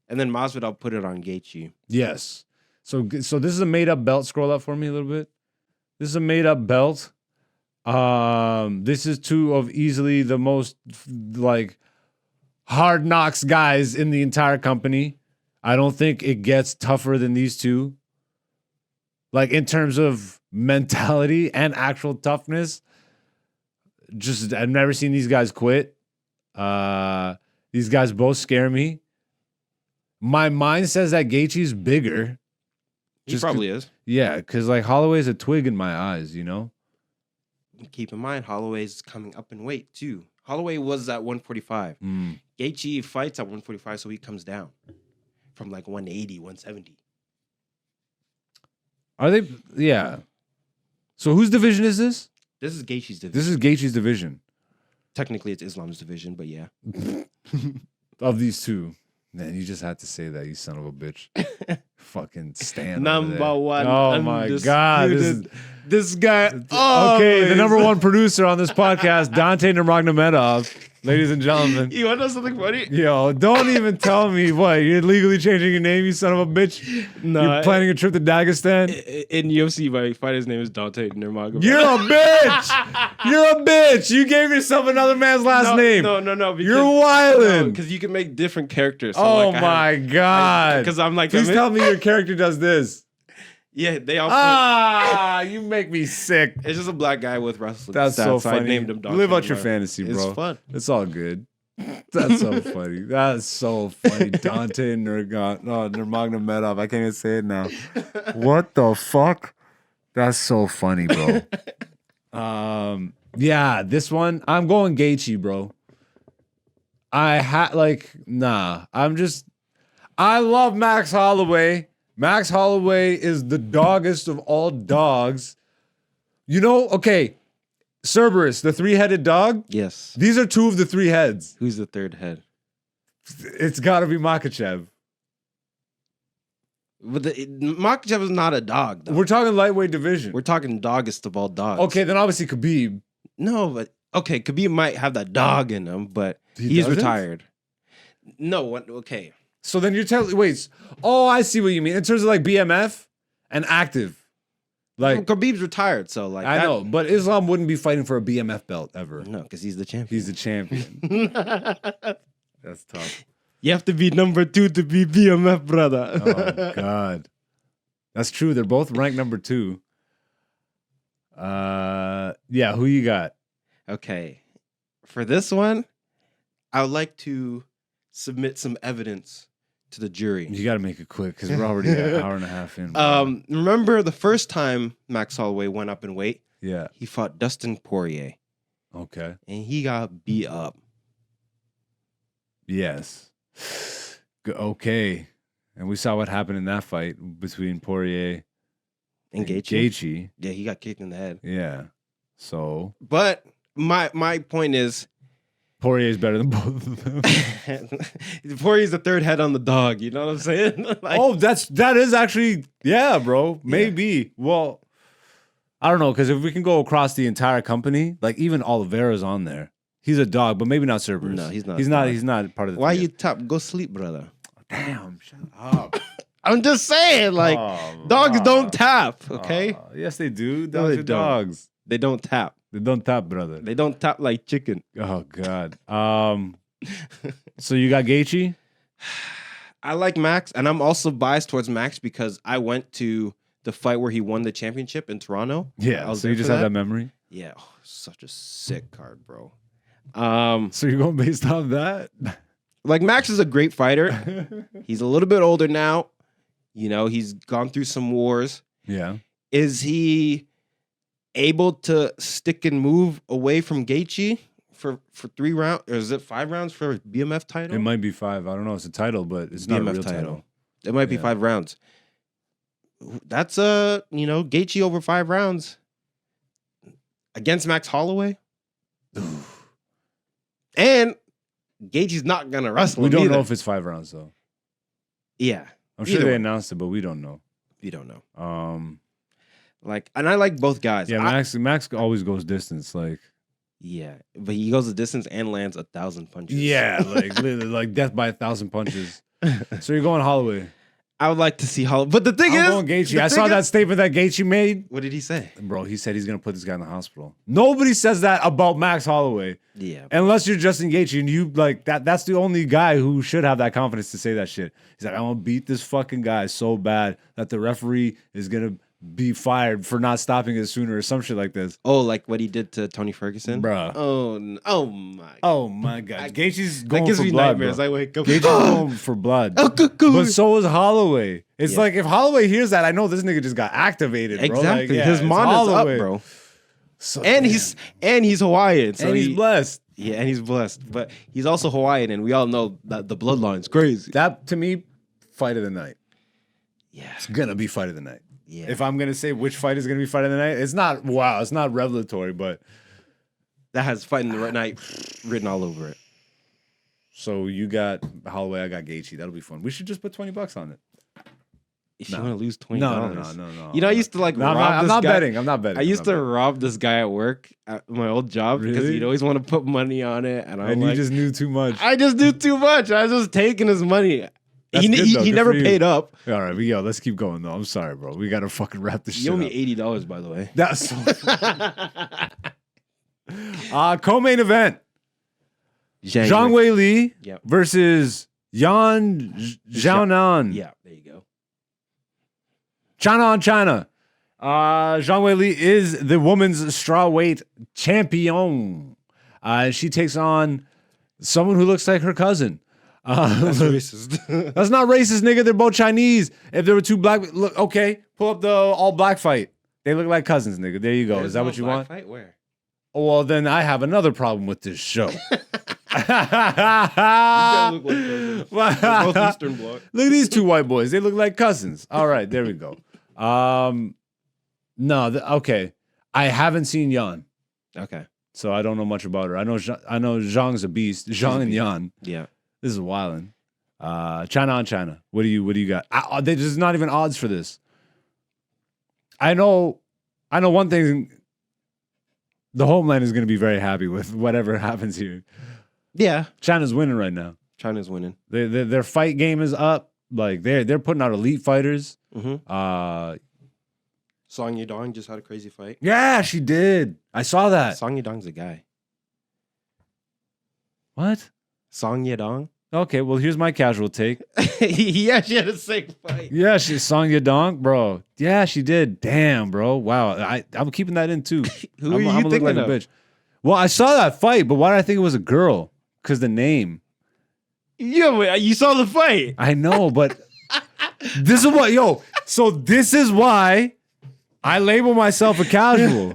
And then Masvidal put it on Gaethje. Yes. So this is a made up belt. Scroll up for me a little bit. This is a made up belt. This is 2 of easily the most like hard knocks guys in the entire company. I don't think it gets tougher than these 2. Like in terms of mentality and actual toughness. Just I've never seen these guys quit. These guys both scare me. My mind says that Gaethje's bigger. He Just probably is. Yeah, because like Holloway's a twig in my eyes, you know? Keep in mind, Holloway's coming up in weight too. Holloway was at 145. Gaethje fights at 145, so he comes down from like 180, 170. Are they? Yeah. So whose division is this? This is Gaethje's division. This is Gaethje's division. Technically, it's Islam's division, but yeah. Of these 2. Man, you just had to say that, you son of a bitch. Fucking stand. Number one. Oh my God. This guy. Oh, Okay, the number 1 producer on this podcast, Dante Nurmagomedov. Ladies and gentlemen. You want to know something funny? Yo, don't even tell me what. You're legally changing your name, you son of a bitch. No, You're planning a trip to Dagestan? in UFC, my fighter's name is Dante Nurmagomedov. You're a bitch. You're a bitch. You gave yourself another man's last name. No. You're wildin'. Because you can make different characters. So Oh like, my God. Because I'm like, Please tell me your character does this. Yeah, they all. You make me sick. It's just a black guy with wrestling. That's so stats, funny. I named him Dante. Live out your Nurmagomedov. fantasy, bro. It's fun. It's all good. That's so funny. That's so funny. Dante Nurmagomedov. I can't even say it now. What the fuck? That's so funny, bro. Yeah, this one, I'm going Gaethje, bro. I love Max Holloway. Max Holloway is the doggest of all dogs. You know, okay, Cerberus, the 3-headed dog. Yes. These are 2 of the 3 heads. Who's the third head? It's got to be Makachev. But Makhachev is not a dog, though. We're talking lightweight division. We're talking doggest of all dogs. Okay, then obviously Khabib. No, but okay, Khabib might have that dog in him, but he's doesn't? retired. No, what? Okay. So then you're telling, wait, I see what you mean. In terms of like BMF and active. Like, Khabib's retired, so like I know, but Islam wouldn't be fighting for a BMF belt ever. No, because he's the champion. He's the champion. That's tough. You have to be number 2 to be BMF, brother. Oh, God. That's true. They're both ranked number 2. Yeah, who you got? Okay. For this one, I would like to submit some evidence to the jury. You got to make it quick because we're already an hour and a half in. Remember the first time Max Holloway went up in weight? Yeah. He fought Dustin Poirier, Okay. and he got beat up. Yes. Okay. And we saw what happened in that fight between Poirier And Gaethje? Gaethje. Yeah, he got kicked in the head. Yeah. So But my point is, Poirier's better than both of them. Poirier's the third head on the dog. You know what I'm saying? Like, that is actually, yeah, bro. Maybe. Well, I don't know, because if we can go across the entire company, like even Oliveira's on there. He's a dog, but maybe not Cerberus. No, he's not. He's not part of the why three. you top? Go sleep, brother. Damn, shut up. I'm just saying, like, dogs don't tap, okay? Yes, they do. No, Dogs they are don't. dogs. They don't tap. They don't tap, brother. They don't tap like chicken. Oh God. So you got Gaethje? I like Max, and I'm also biased towards Max because I went to the fight where he won the championship in Toronto. I Yeah. was So you there just for have that memory. Yeah, such a sick card, bro. So you're going based on that? Like Max is a great fighter. He's a little bit older now. You know, he's gone through some wars. Yeah. Is he able to stick and move away from Gaethje for 3 rounds, or is it 5 rounds for a BMF title? It might be 5. I don't know. It's a title, but it's not a BMF real title. It might be Yeah. 5 rounds. That's Gaethje over 5 rounds against Max Holloway. And Gaethje's not gonna wrestle. We him don't either. know if it's 5 rounds though. Yeah, I'm sure Either they way. announced it, but we don't know. you don't know. Like, And I like both guys. yeah, Max always goes distance. Like, Yeah, but he goes the distance and lands 1,000 punches. yeah, like literally, like death by 1,000 punches. So you're going Holloway. I would like to see Holloway, but the thing I'm is, going Gaethje. the I saw thing that is- statement that Gaethje made. What did he say? Bro, he said he's gonna put this guy in the hospital. Nobody says that about Max Holloway. Yeah, Unless you're Justin Gaethje and you like that's the only guy who should have that confidence to say that shit. He's like, I'm gonna beat this fucking guy so bad that the referee is gonna be fired for not stopping it sooner or some shit like this. Oh, like what he did to Tony Ferguson, Bruh. Oh my. Oh my god. Gaethje's going That gives for me blood, nightmares. bro. I wake up. Gaethje's going for blood. Oh, cuckoo. But so is Holloway. It's Yeah. like if Holloway hears that, I know this nigga just got activated, bro. Exactly. Like, yeah, His it's mind is up, Holloway. bro. So, And damn. he's Hawaiian, so and he's blessed. Yeah, and he's blessed, but he's also Hawaiian, and we all know that the bloodline's crazy. That to me, fight of the night. Yeah, It's gonna be fight of the night. yeah. If I'm gonna say which fight is gonna be fight of the night, it's not it's not revelatory, but That has fighting the right night written all over it. so you got Holloway, I got Gaethje. That'll be fun. We should just put $20 on it. If No. you want to lose $20, No. You know, I used to like No, rob I'm this not guy. betting. I'm not betting. I used I'm to not betting. rob this guy at work at my old job because Really? he'd always want to put money on it, and I'm And like, you just knew too much. I just do too much. I was just taking his money. That's He, good, he, though. he Good never for you. paid up. All right, but let's keep going though. I'm sorry, bro. We gotta fucking wrap this You shit owe me up. $80, by the way. That's so co-main event. Zhang Wei Li Yep. versus Yan Xiaonan. Yeah, there you go. China on China. Zhang Wei Li is the women's strawweight champion. She takes on someone who looks like her cousin. That's racist. That's not racist, nigga. They're both Chinese. If there were two black, look, okay, pull up the all black fight. They look like cousins, nigga. There you go. Is that what you want? Fight where? Oh, well, then I have another problem with this show. look like cousins. They're both Eastern Bloc. Look at these two white boys. They look like cousins. All right, there we go. No, okay. I haven't seen Yan, Okay. so I don't know much about her. I know Zhang's a beast. Zhang and Yan. Yeah. This is wildin'. China on China. What do you got? There's not even odds for this. I know one thing. The homeland is going to be very happy with whatever happens here. Yeah. China's winning right now. China's winning. Their fight game is up. Like they're putting out elite fighters. Mm-hmm. Song Yadong just had a crazy fight. Yeah, she did. I saw that. Song Yadong's a guy. What? Song Yadong? Okay, well here's my casual take. Yeah, she had a sick fight. Yeah, she Song Yadong, bro. Yeah, she did. Damn, bro. Wow. I'm keeping that in too. Who I'm are gonna you look thinking like a of? bitch. Well, I saw that fight, but why did I think it was a girl? Because the name. Yeah, wait, you saw the fight. I know, but this is what, so this is why I label myself a casual.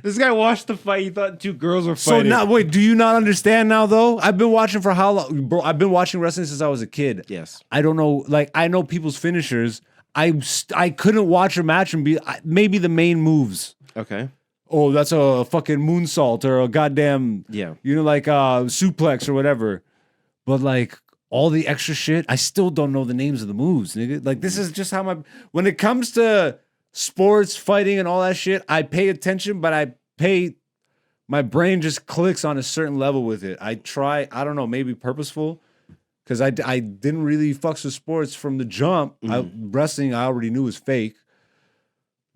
This guy watched the fight. He thought two girls were So fighting. now, wait, do you not understand now though? I've been watching for how long? Bro, I've been watching wrestling since I was a kid. Yes. I don't know, like I know people's finishers. I couldn't watch a match and be maybe the main moves. Okay. Oh, that's a fucking moonsault or a goddamn, Yeah. like suplex or whatever. But like all the extra shit, I still don't know the names of the moves, nigga. Like this is just how when it comes to sports, fighting, and all that shit, I pay attention, but my brain just clicks on a certain level with it. I don't know, maybe purposeful, because I didn't really fucks with sports from the jump. Wrestling, I already knew was fake,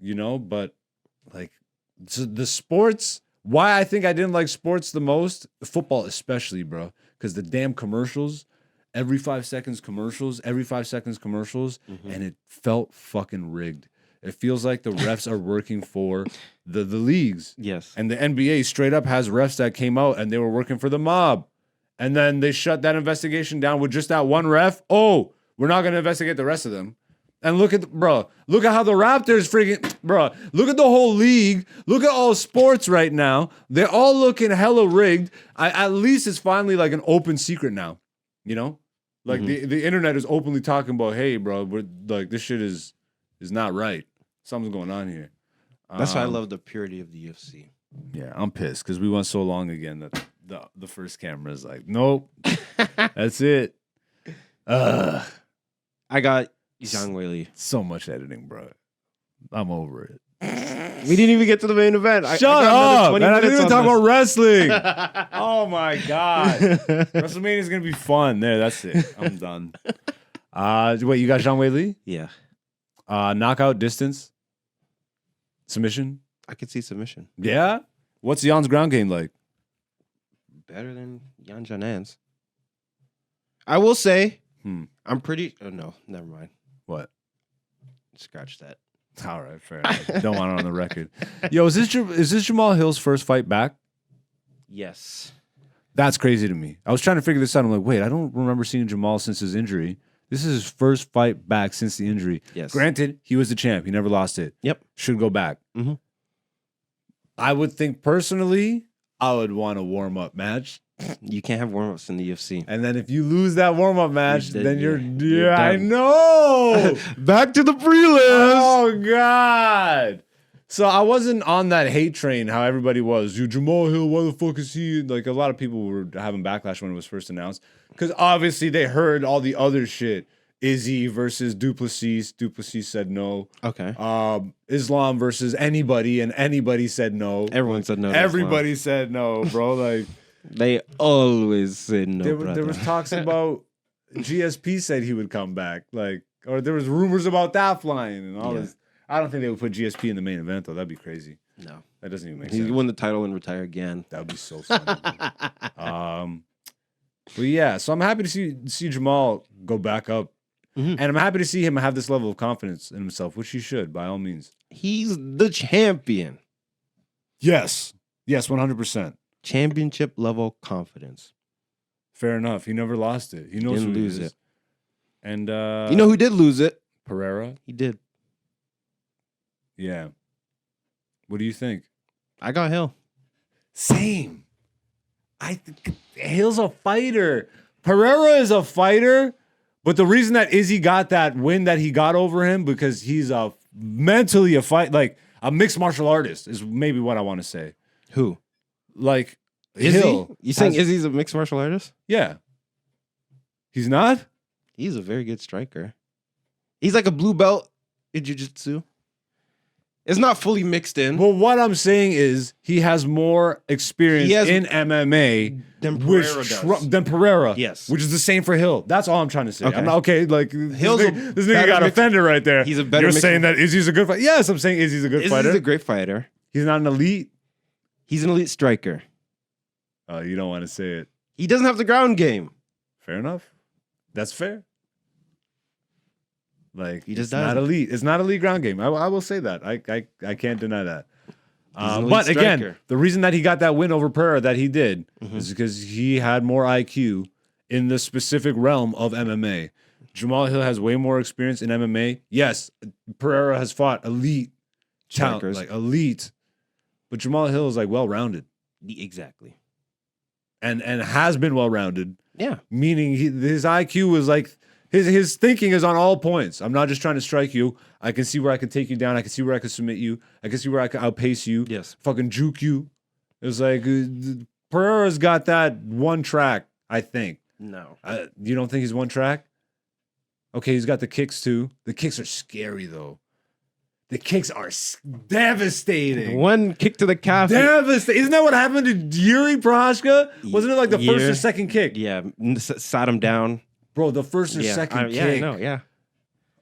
but like the sports, why I think I didn't like sports the most, football especially, bro, because the damn commercials, every 5 seconds commercials, and it felt fucking rigged. It feels like the refs are working for the leagues. Yes. And the NBA straight up has refs that came out and they were working for the mob. And then they shut that investigation down with just that one ref. Oh, we're not going to investigate the rest of them. And look at how the Raptors look at the whole league. Look at all sports right now. They're all looking hella rigged. At least it's finally like an open secret now, Like the internet is openly talking about, hey, bro, we're like, this shit is not right. Something's going on here. That's why I love the purity of the UFC. Yeah, I'm pissed because we went so long again that the first camera is like, nope, that's it. I got Zhang Weili. So much editing, bro. I'm over it. We didn't even get to the main event. Shut up! Man, I didn't even talk about about wrestling. Oh my god, WrestleMania is gonna be fun. There, that's it. I'm done. Wait, you got Zhang Weili? Yeah, knockout, distance, submission. I could see submission. Yeah. What's Jan's ground game like? Better than Yan Janan's. I will say, I'm pretty. Oh no, never mind. What? Scratch that. All right, fair enough. Don't want it on the record. Yo, is this Jamal Hill's first fight back? Yes. That's crazy to me. I was trying to figure this out. I'm like, wait, I don't remember seeing Jamal since his injury. This is his first fight back since the injury. Yes. Granted, he was the champ. He never lost it. Yep. Should go back. Mm-hmm. I would think personally, I would want a warm-up match. You can't have warm-ups in the UFC. And then if you lose that warm-up match, You're then dead, you're you're I done. know. Back to the prelims. Oh God. So I wasn't on that hate train how everybody was. You Jamal Hill, why the fuck is he? Like a lot of people were having backlash when it was first announced. Because obviously they heard all the other shit. Izzy versus Duplessis. Duplessis said no. Okay. Islam versus anybody, and anybody said no. Everyone said no. Everybody said no, bro. Like They always said no. there was talks about GSP said he would come back. Like, or there was rumors about that flying and all this. I don't think they would put GSP in the main event though. That'd be crazy. No. That doesn't even make He sense. win the title and retire again. That would be so funny. But yeah, so I'm happy to see Jamal go back up. Mhm. And I'm happy to see him have this level of confidence in himself, which he should, by all means. He's the champion. Yes. Yes, 100%. Championship level confidence. Fair enough. He never lost it. He knows Didn't who lose he is. it. And You know who did lose it? Pereira? He did. Yeah. What do you think? I got Hill. Same. Hill's a fighter. Pereira is a fighter, but the reason that Izzy got that win that he got over him because he's mentally a fight, like a mixed martial artist is maybe what I want to say. Who? Like Izzy? Hill. You saying Izzy's a mixed martial artist? Yeah. He's not? He's a very good striker. He's like a blue belt in jiu-jitsu. It's not fully mixed in. Well, what I'm saying is he has more experience in MMA than Pereira does. Than Pereira. Yes. Which is the same for Hill. That's all I'm trying to say. Okay. I'm not okay. Like Hill's this nigga got offended right there. He's a better You're mixed- saying that Izzy's a good fighter. Yes, I'm saying Izzy's a good Izzy's fighter. a great fighter. He's not an elite. He's an elite striker. Oh, you don't want to say it. He doesn't have the ground game. Fair enough. That's fair. Like He just it's not doesn't. elite. It's not elite ground game. I will say that. I can't deny that. an elite But again, striker. the reason that he got that win over Pereira that he did Mm-hmm. is because he had more IQ in the specific realm of MMA. Jamal Hill has way more experience in MMA. Yes, Pereira has fought elite talent, Strikers. like elite, but Jamal Hill is like well rounded Exactly. and has been well rounded. Yeah. Meaning his IQ is like his thinking is on all points. I'm not just trying to strike you. I can see where I can take you down. I can see where I can submit you. I can see where I can outpace you. Yes. Fucking juke you. It's like Pereira's got that one track. I think. No. You don't think he's one track? Okay, he's got the kicks too. The kicks are scary though. The kicks are devastating. One kick to the calf. Devastating. Isn't that what happened to Yuri Prochazka? Wasn't it like the first or second kick? Yeah. Sat him down. Bro, the first or second kick. Yeah, I know. Yeah.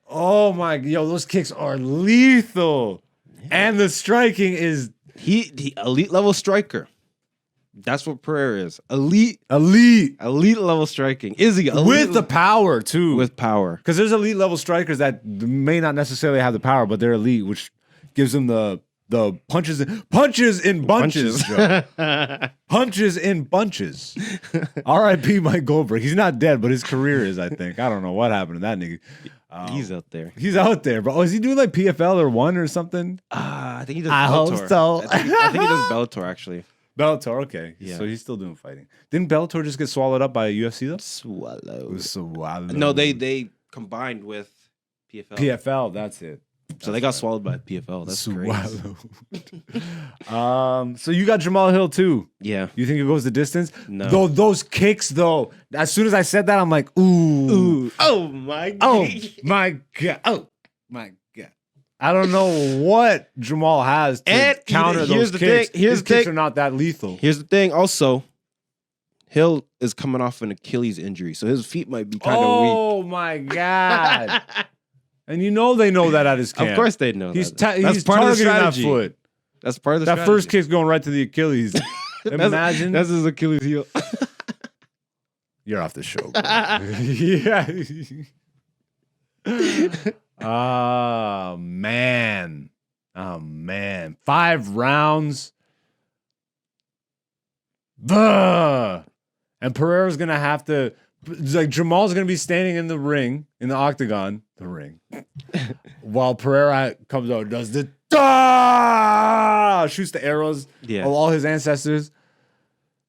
Oh my, those kicks are lethal. And the striking is He elite level striker. That's what Pereira is. Elite level striking. Izzy with the power too. with power. Because there's elite level strikers that may not necessarily have the power, but they're elite, which gives them the punches in bunches. Joe. Punches in bunches. R.I.P. Mike Goldberg. He's not dead, but his career is, I think. I don't know what happened to that nigga. He's out there. He's out there, bro. Oh, is he doing like PFL or one or something? I think he does. I hope Bellator. so. I think he does Bellator actually. Bellator, okay. Yeah. So he's still doing fighting. Didn't Bellator just get swallowed up by UFC though? Swallow. It was swallowed. No, they combined with PFL. PFL, that's it. So they got swallowed by PFL. That's crazy. So you got Jamal Hill too. Yeah. You think it goes the distance? No. Though those kicks, though, as soon as I said that, I'm like, ooh. Oh my god. Oh my god. Oh my god. I don't know what Jamal has to And counter here's those the kicks. thing- here's His the kicks thing. are not that lethal. Here's the thing. Also, Hill is coming off an Achilles injury, so his feet might be kind of weak. Oh my god. And you know they know that at his camp. Of course they know He's that. he's targeting that foot. That's part of the That strategy. first kick's going right to the Achilles. Imagine. That's his Achilles heel. You're off the show. Bro. Yeah. Oh man. 5 rounds. Buh. And Pereira's gonna have to. It's like Jamal's gonna be standing in the ring, in the octagon, while Pereira comes out, and does the shoots the arrows Yeah. of all his ancestors.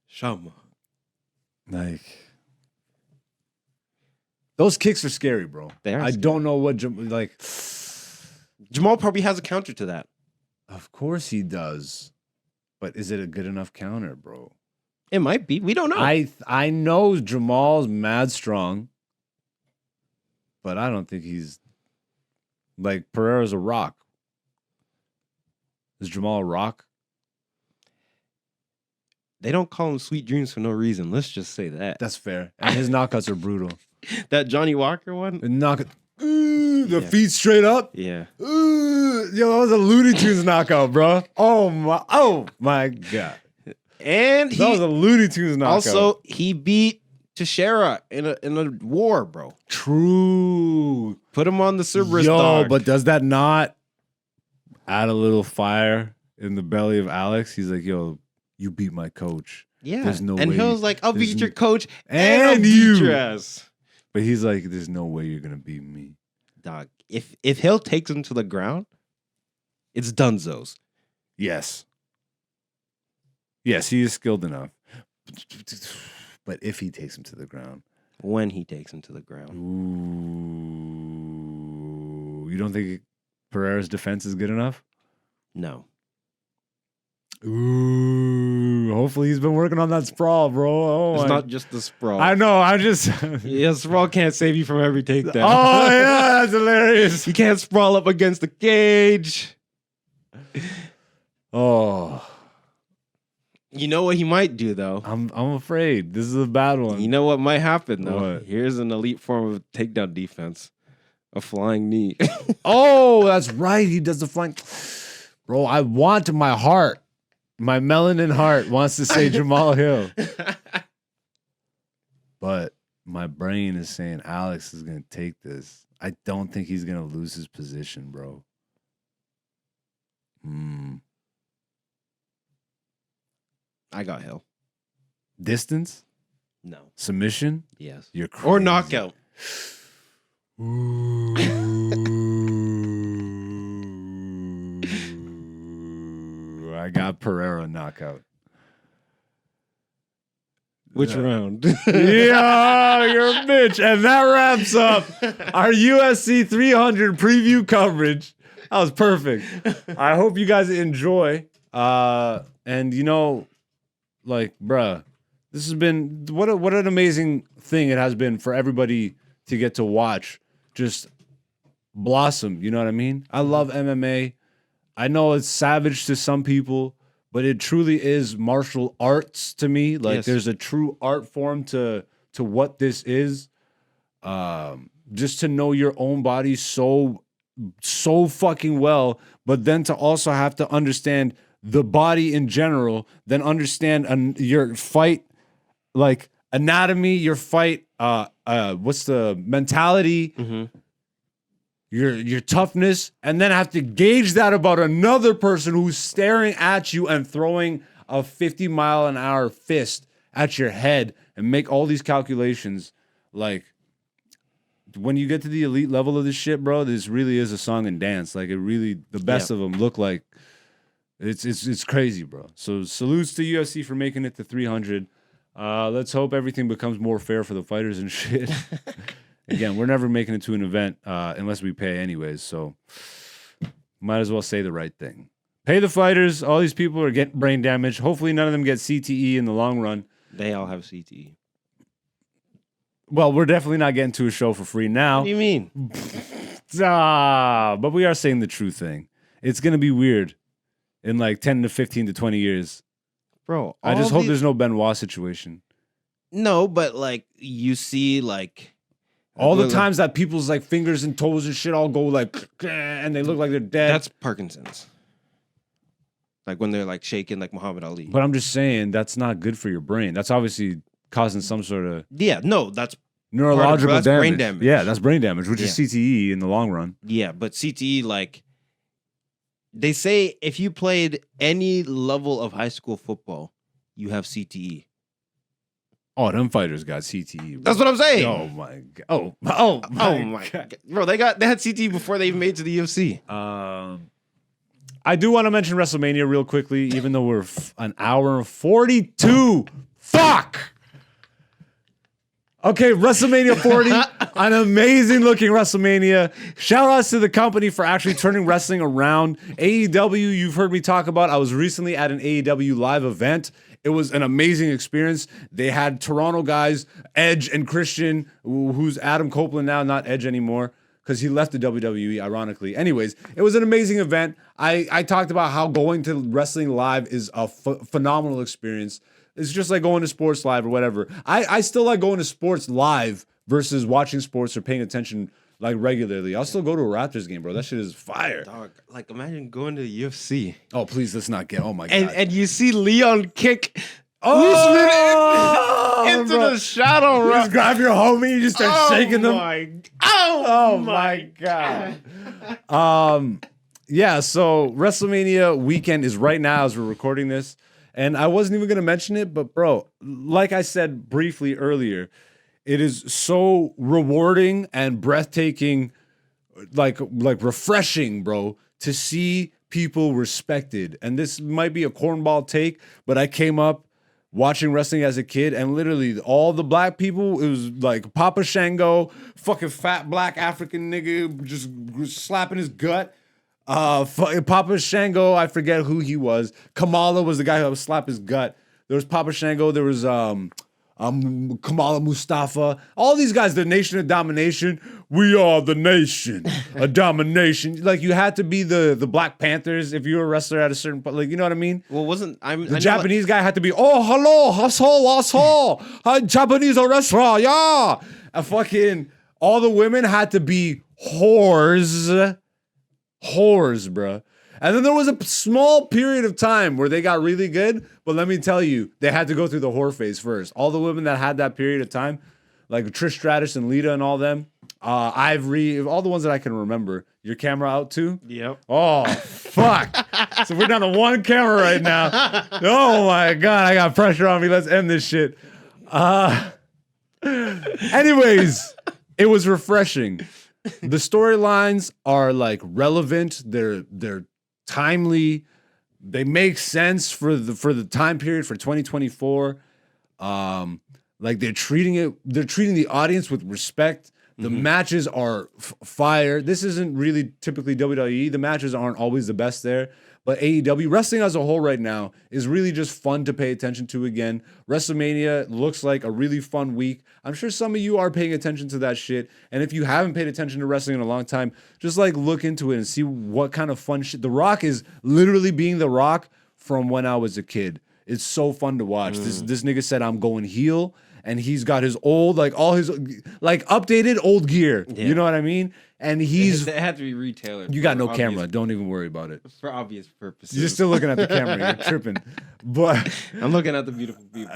Shama. Like those kicks are scary, bro. They are I scary. don't know what Jamal probably has a counter to that. Of course he does, but is it a good enough counter, bro? It might be. We don't know. I know Jamal's mad strong, but I don't think he's like Pereira's a rock. Is Jamal a rock? They don't call him Sweet Dreams for no reason. Let's just say that. That's fair. And his knockouts are brutal. That Johnny Walker one? The Yeah. feet straight up. Yeah. Yo, that was a Looney Tunes knockout, bro. Oh my god. And That was a Looney Tunes knockout. also he beat Teixeira in a war, bro. True. Put him on the Cerberus Yo, dog. but does that not add a little fire in the belly of Alex? He's like, yo, you beat my coach. yeah. there's no and way Hill's like, I'll there's beat your n- coach and I'll beat you. your ass. But he's like, there's no way you're gonna beat me. Dog. If Hill takes him to the ground, it's Dunzos. Yes. Yes, he is skilled enough. But if he takes him to the ground. When he takes him to the ground. Ooh. You don't think Pereira's defense is good enough? No. Ooh. Hopefully he's been working on that sprawl, bro. Oh, It's not just the sprawl. I know. I just. Yeah, sprawl can't save you from every takedown. Oh, yeah. That's hilarious. You can't sprawl up against the cage. Oh. You know what he might do, though? I'm afraid. This is a bad one. You know what might happen, though? What? Here's an elite form of takedown defense. A flying knee. Oh, that's right. He does the flank. Bro, I want to my heart. My melanin heart wants to say Jamal Hill. But my brain is saying Alex is going to take this. I don't think he's going to lose his position, bro. I got Hill. Distance? No. Submission? Yes. You're crazy. Or knockout. Ooh, I got Pereira knockout. Which round? Yeah, you're a bitch. And that wraps up our UFC 300 preview coverage. That was perfect. I hope you guys enjoy. And you know, like, bruh, this has been what an amazing thing it has been for everybody to get to watch just blossom. You know what I mean? I love MMA. I know it's savage to some people, but it truly is martial arts to me. Like, Yes. there's a true art form to what this is. Just to know your own body so fucking well, but then to also have to understand the body in general, then understand your fight, like anatomy, your fight, what's the mentality, your toughness, and then have to gauge that about another person who's staring at you and throwing a 50-mile-an-hour fist at your head and make all these calculations. Like, when you get to the elite level of this shit, bro, this really is a song and dance. Like, it really, the best of them look like it's crazy, bro. So salutes to UFC for making it to 300. Let's hope everything becomes more fair for the fighters and shit. Again, we're never making it to an event unless we pay anyways. So might as well say the right thing. Pay the fighters. All these people are getting brain damage. Hopefully none of them get CTE in the long run. They all have CTE. Well, we're definitely not getting to a show for free now. What do you mean? But we are saying the true thing. It's going to be weird in like 10 to 15 to 20 years. Bro, I just hope there's no Benoit situation. No, but like you see like All the times that people's like fingers and toes and shit all go like and they look like they're dead. that's Parkinson's. Like when they're like shaking like Muhammad Ali. But I'm just saying that's not good for your brain. That's obviously causing some sort of Yeah, no, that's neurological that's damage. brain damage. Yeah, that's brain damage, which is Yeah. CTE in the long run. yeah, but CTE like they say if you played any level of high school football, you have CTE. Oh, them fighters got CTE. Bro. That's what I'm saying. Oh my god. Oh my god. Bro, they had CTE before they even made it to the UFC. I do want to mention WrestleMania real quickly, even though we're an hour and 42. Fuck. Okay, WrestleMania 40, an amazing looking WrestleMania. Shout outs to the company for actually turning wrestling around. AEW, you've heard me talk about. I was recently at an AEW live event. It was an amazing experience. They had Toronto guys, Edge and Christian, who's Adam Copeland now, not Edge anymore, because he left the WWE, ironically. Anyways, it was an amazing event. I talked about how going to wrestling live is a phenomenal experience. It's just like going to sports live or whatever. I still like going to sports live versus watching sports or paying attention like regularly. I'll still go to a Raptors game, bro. That shit is fire. Dog, like imagine going to the UFC Oh, please, let's not get. Oh my god. and you see Leon kick oh, into bro. the shadow You realm. just grab your homie, you just start shaking them. Oh my god. Yeah, so WrestleMania weekend is right now as we're recording this. And I wasn't even gonna mention it, but bro, like I said briefly earlier, it is so rewarding and breathtaking, like refreshing, bro, to see people respected. And this might be a cornball take, but I came up watching wrestling as a kid, and literally all the black people, it was like Papa Shango, fucking fat black African nigga, just slapping his gut. Papa Shango, I forget who he was. Kamala was the guy who would slap his gut. There was Papa Shango. There was Kamala Mustafa. All these guys, the Nation of Domination. We are the nation of domination. Like, you had to be the Black Panthers if you were a wrestler at a certain point. Like, you know what I mean? Well, The Japanese guy had to be, oh, hello, asshole, Japanese wrestler, yeah. And fucking all the women had to be whores, bruh. And then there was a small period of time where they got really good, but let me tell you, they had to go through the whore phase first. All the women that had that period of time, like Trish Stratus and Lita and all them, Ivory, all the ones that I can remember. Your camera out too? Yep. Oh, fuck. So we're down to one camera right now. Oh my God, I got pressure on me. Let's end this shit. Anyways, it was refreshing. The storylines are like relevant. They're timely. They make sense for the time period for 2024. Like they're treating the audience with respect. The matches are fire. This isn't really typically WWE. The matches aren't always the best there. But AEW, wrestling as a whole right now, is really just fun to pay attention to again. WrestleMania looks like a really fun week. I'm sure some of you are paying attention to that shit. And if you haven't paid attention to wrestling in a long time, just like look into it and see what kind of fun shit. The Rock is literally being The Rock from when I was a kid. It's so fun to watch. This nigga said, I'm going heel. And he's got his old, like all his, like updated old gear. Yeah. You know what I mean? And he's... They had to be retailored. You got no camera. Don't even worry about it. For obvious purposes. You're still looking at the camera. You're tripping. But... I'm looking at the beautiful people.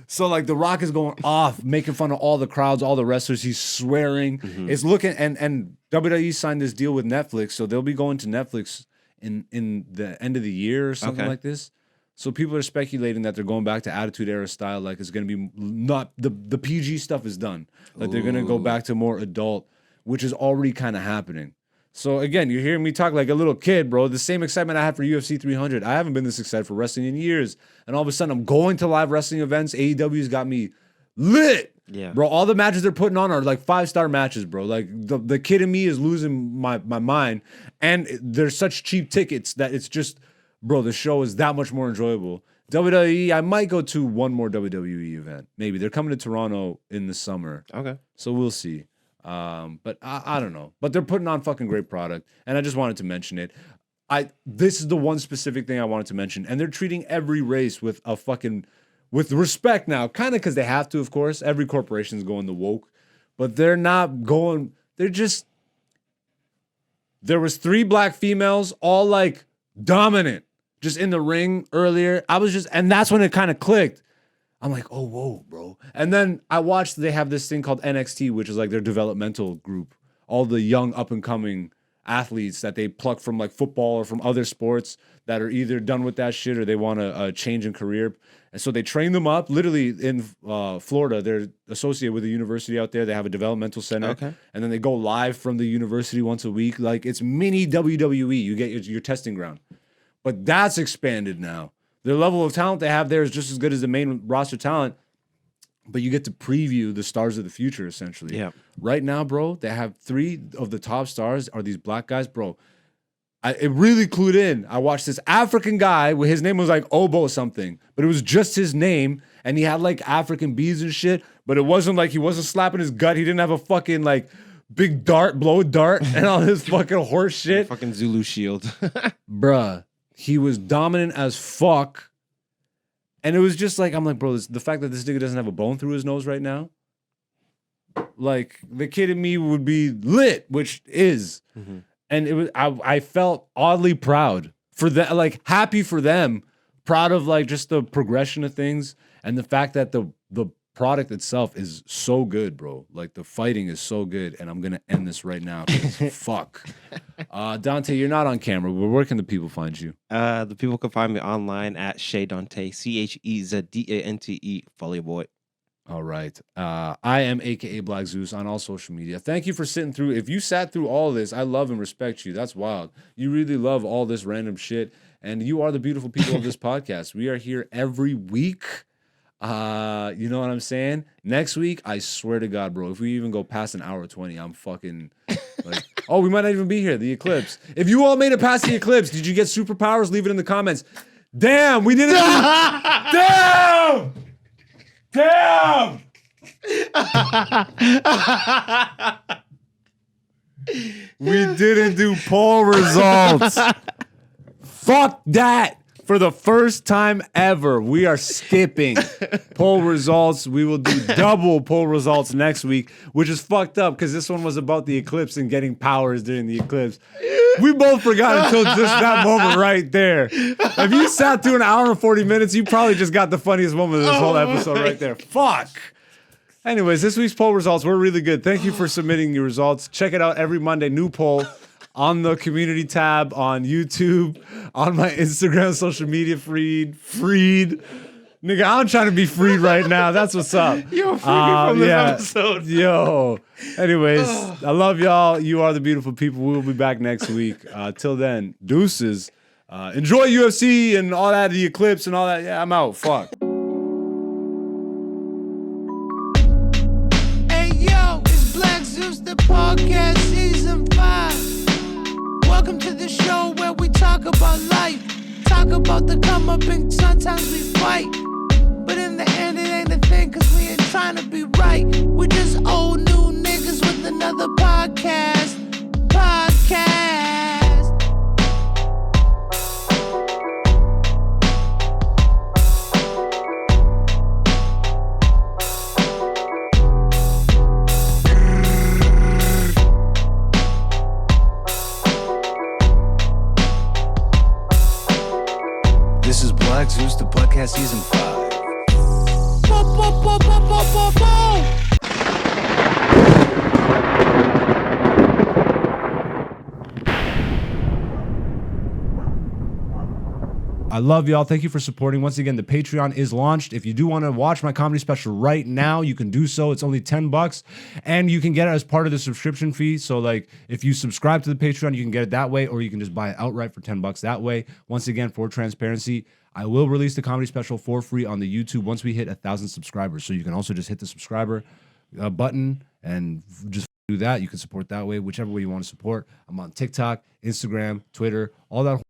So, like, The Rock is going off, making fun of all the crowds, all the wrestlers. He's swearing. It's looking... And WWE signed this deal with Netflix, so they'll be going to Netflix in the end of the year or something like this. So people are speculating that they're going back to Attitude Era style, like it's going to be not the PG stuff is done. Like they're going to go back to more adult, which is already kind of happening. So again, you're hearing me talk like a little kid, bro. The same excitement I had for UFC 300. I haven't been this excited for wrestling in years. And all of a sudden I'm going to live wrestling events. AEW's got me lit. Yeah. Bro, all the matches they're putting on are like 5-star matches, bro. Like the kid in me is losing my mind. And they're such cheap tickets that it's just... Bro, the show is that much more enjoyable. WWE, I might go to one more WWE event. Maybe. They're coming to Toronto in the summer. Okay. So we'll see. But I don't know. But they're putting on fucking great product. And I just wanted to mention it. This is the one specific thing I wanted to mention. And they're treating every race with respect now. Kind of because they have to, of course. Every corporation's going the woke. But they're not going... They're just... There was 3 black females, all like dominant. Just in the ring earlier. And that's when it kind of clicked. I'm like, oh, whoa, bro. And then I watched, they have this thing called NXT, which is like their developmental group. All the young up and coming athletes that they pluck from like football or from other sports that are either done with that shit or they want a change in career. And so they train them up. Literally in Florida, they're associated with a university out there. They have a developmental center. Okay. And then they go live from the university once a week. Like it's mini WWE. You get your testing ground. But that's expanded now. The level of talent they have there is just as good as the main roster talent. But you get to preview the stars of the future, essentially. Yeah. Right now, bro, they have 3 of the top stars are these black guys. Bro, it really clued in. I watched this African guy, where his name was like Obo something. But it was just his name. And he had like African beads and shit. But it wasn't like he wasn't slapping his gut. He didn't have a fucking like big blow dart and all this fucking horse shit. Fucking Zulu shield. Bruh. He was dominant as fuck. And it was just like, I'm like, bro, the fact that this nigga doesn't have a bone through his nose right now, like, the kid in me would be lit, which is. And it was, I felt oddly proud for that, like, happy for them, proud of, like, just the progression of things and the fact that the product itself is so good, bro. Like, the fighting is so good, and I'm gonna end this right now. Fuck. Dante, you're not on camera, but where can the people find you? The people can find me online at Shea Dante, CheZDante, Folly Boy. All right. I am AKA Black Zeus on all social media. Thank you for sitting through. If you sat through all this, I love and respect you. That's wild. You really love all this random shit. And you are the beautiful people of this podcast. We are here every week. You know what I'm saying? Next week, I swear to God, bro, if we even go past an hour 20, I'm fucking like, oh, we might not even be here. The Eclipse. If you all made it past the Eclipse, did you get superpowers? Leave it in the comments. Damn, we didn't. Damn! Damn! We didn't do poll results. Fuck that. For the first time ever, we are skipping poll results. We will do double poll results next week, which is fucked up because this one was about the eclipse and getting powers during the eclipse. We both forgot until just that moment right there. If you sat through an hour and 40 minutes, you probably just got the funniest moment of this whole episode right there. Fuck. Anyways, this week's poll results were really good. Thank you for submitting your results. Check it out every Monday. New poll on the community tab, on YouTube, on my Instagram social media feed. Nigga, I'm trying to be freed right now. That's what's up. Yo, free me from this episode. Yo. Anyways, I love y'all. You are the beautiful people. We'll be back next week. Till then, deuces. Enjoy UFC and all that, the Eclipse and all that. Yeah, I'm out. Fuck. Hey yo, it's Black Zeus, the podcast, season 5. Welcome to the show where we talk about life, talk about the come up, and sometimes we fight. But in the end, it ain't a thing, cause we ain't trying to be right. We're just old new niggas with another podcast. This is Black Zeus, the podcast, season 5. I love y'all. Thank you for supporting. Once again, the Patreon is launched. If you do want to watch my comedy special right now, you can do so. It's only $10 and you can get it as part of the subscription fee. So like if you subscribe to the Patreon, you can get it that way, or you can just buy it outright for $10 that way. Once again, for transparency, I will release the comedy special for free on the YouTube once we hit 1,000 subscribers. So you can also just hit the subscriber button and just do that. You can support that way, whichever way you want to support. I'm on TikTok, Instagram, Twitter, all that.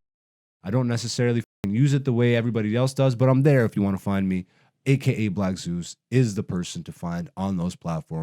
I don't necessarily use it the way everybody else does, but I'm there if you want to find me. AKA Black Zeus is the person to find on those platforms.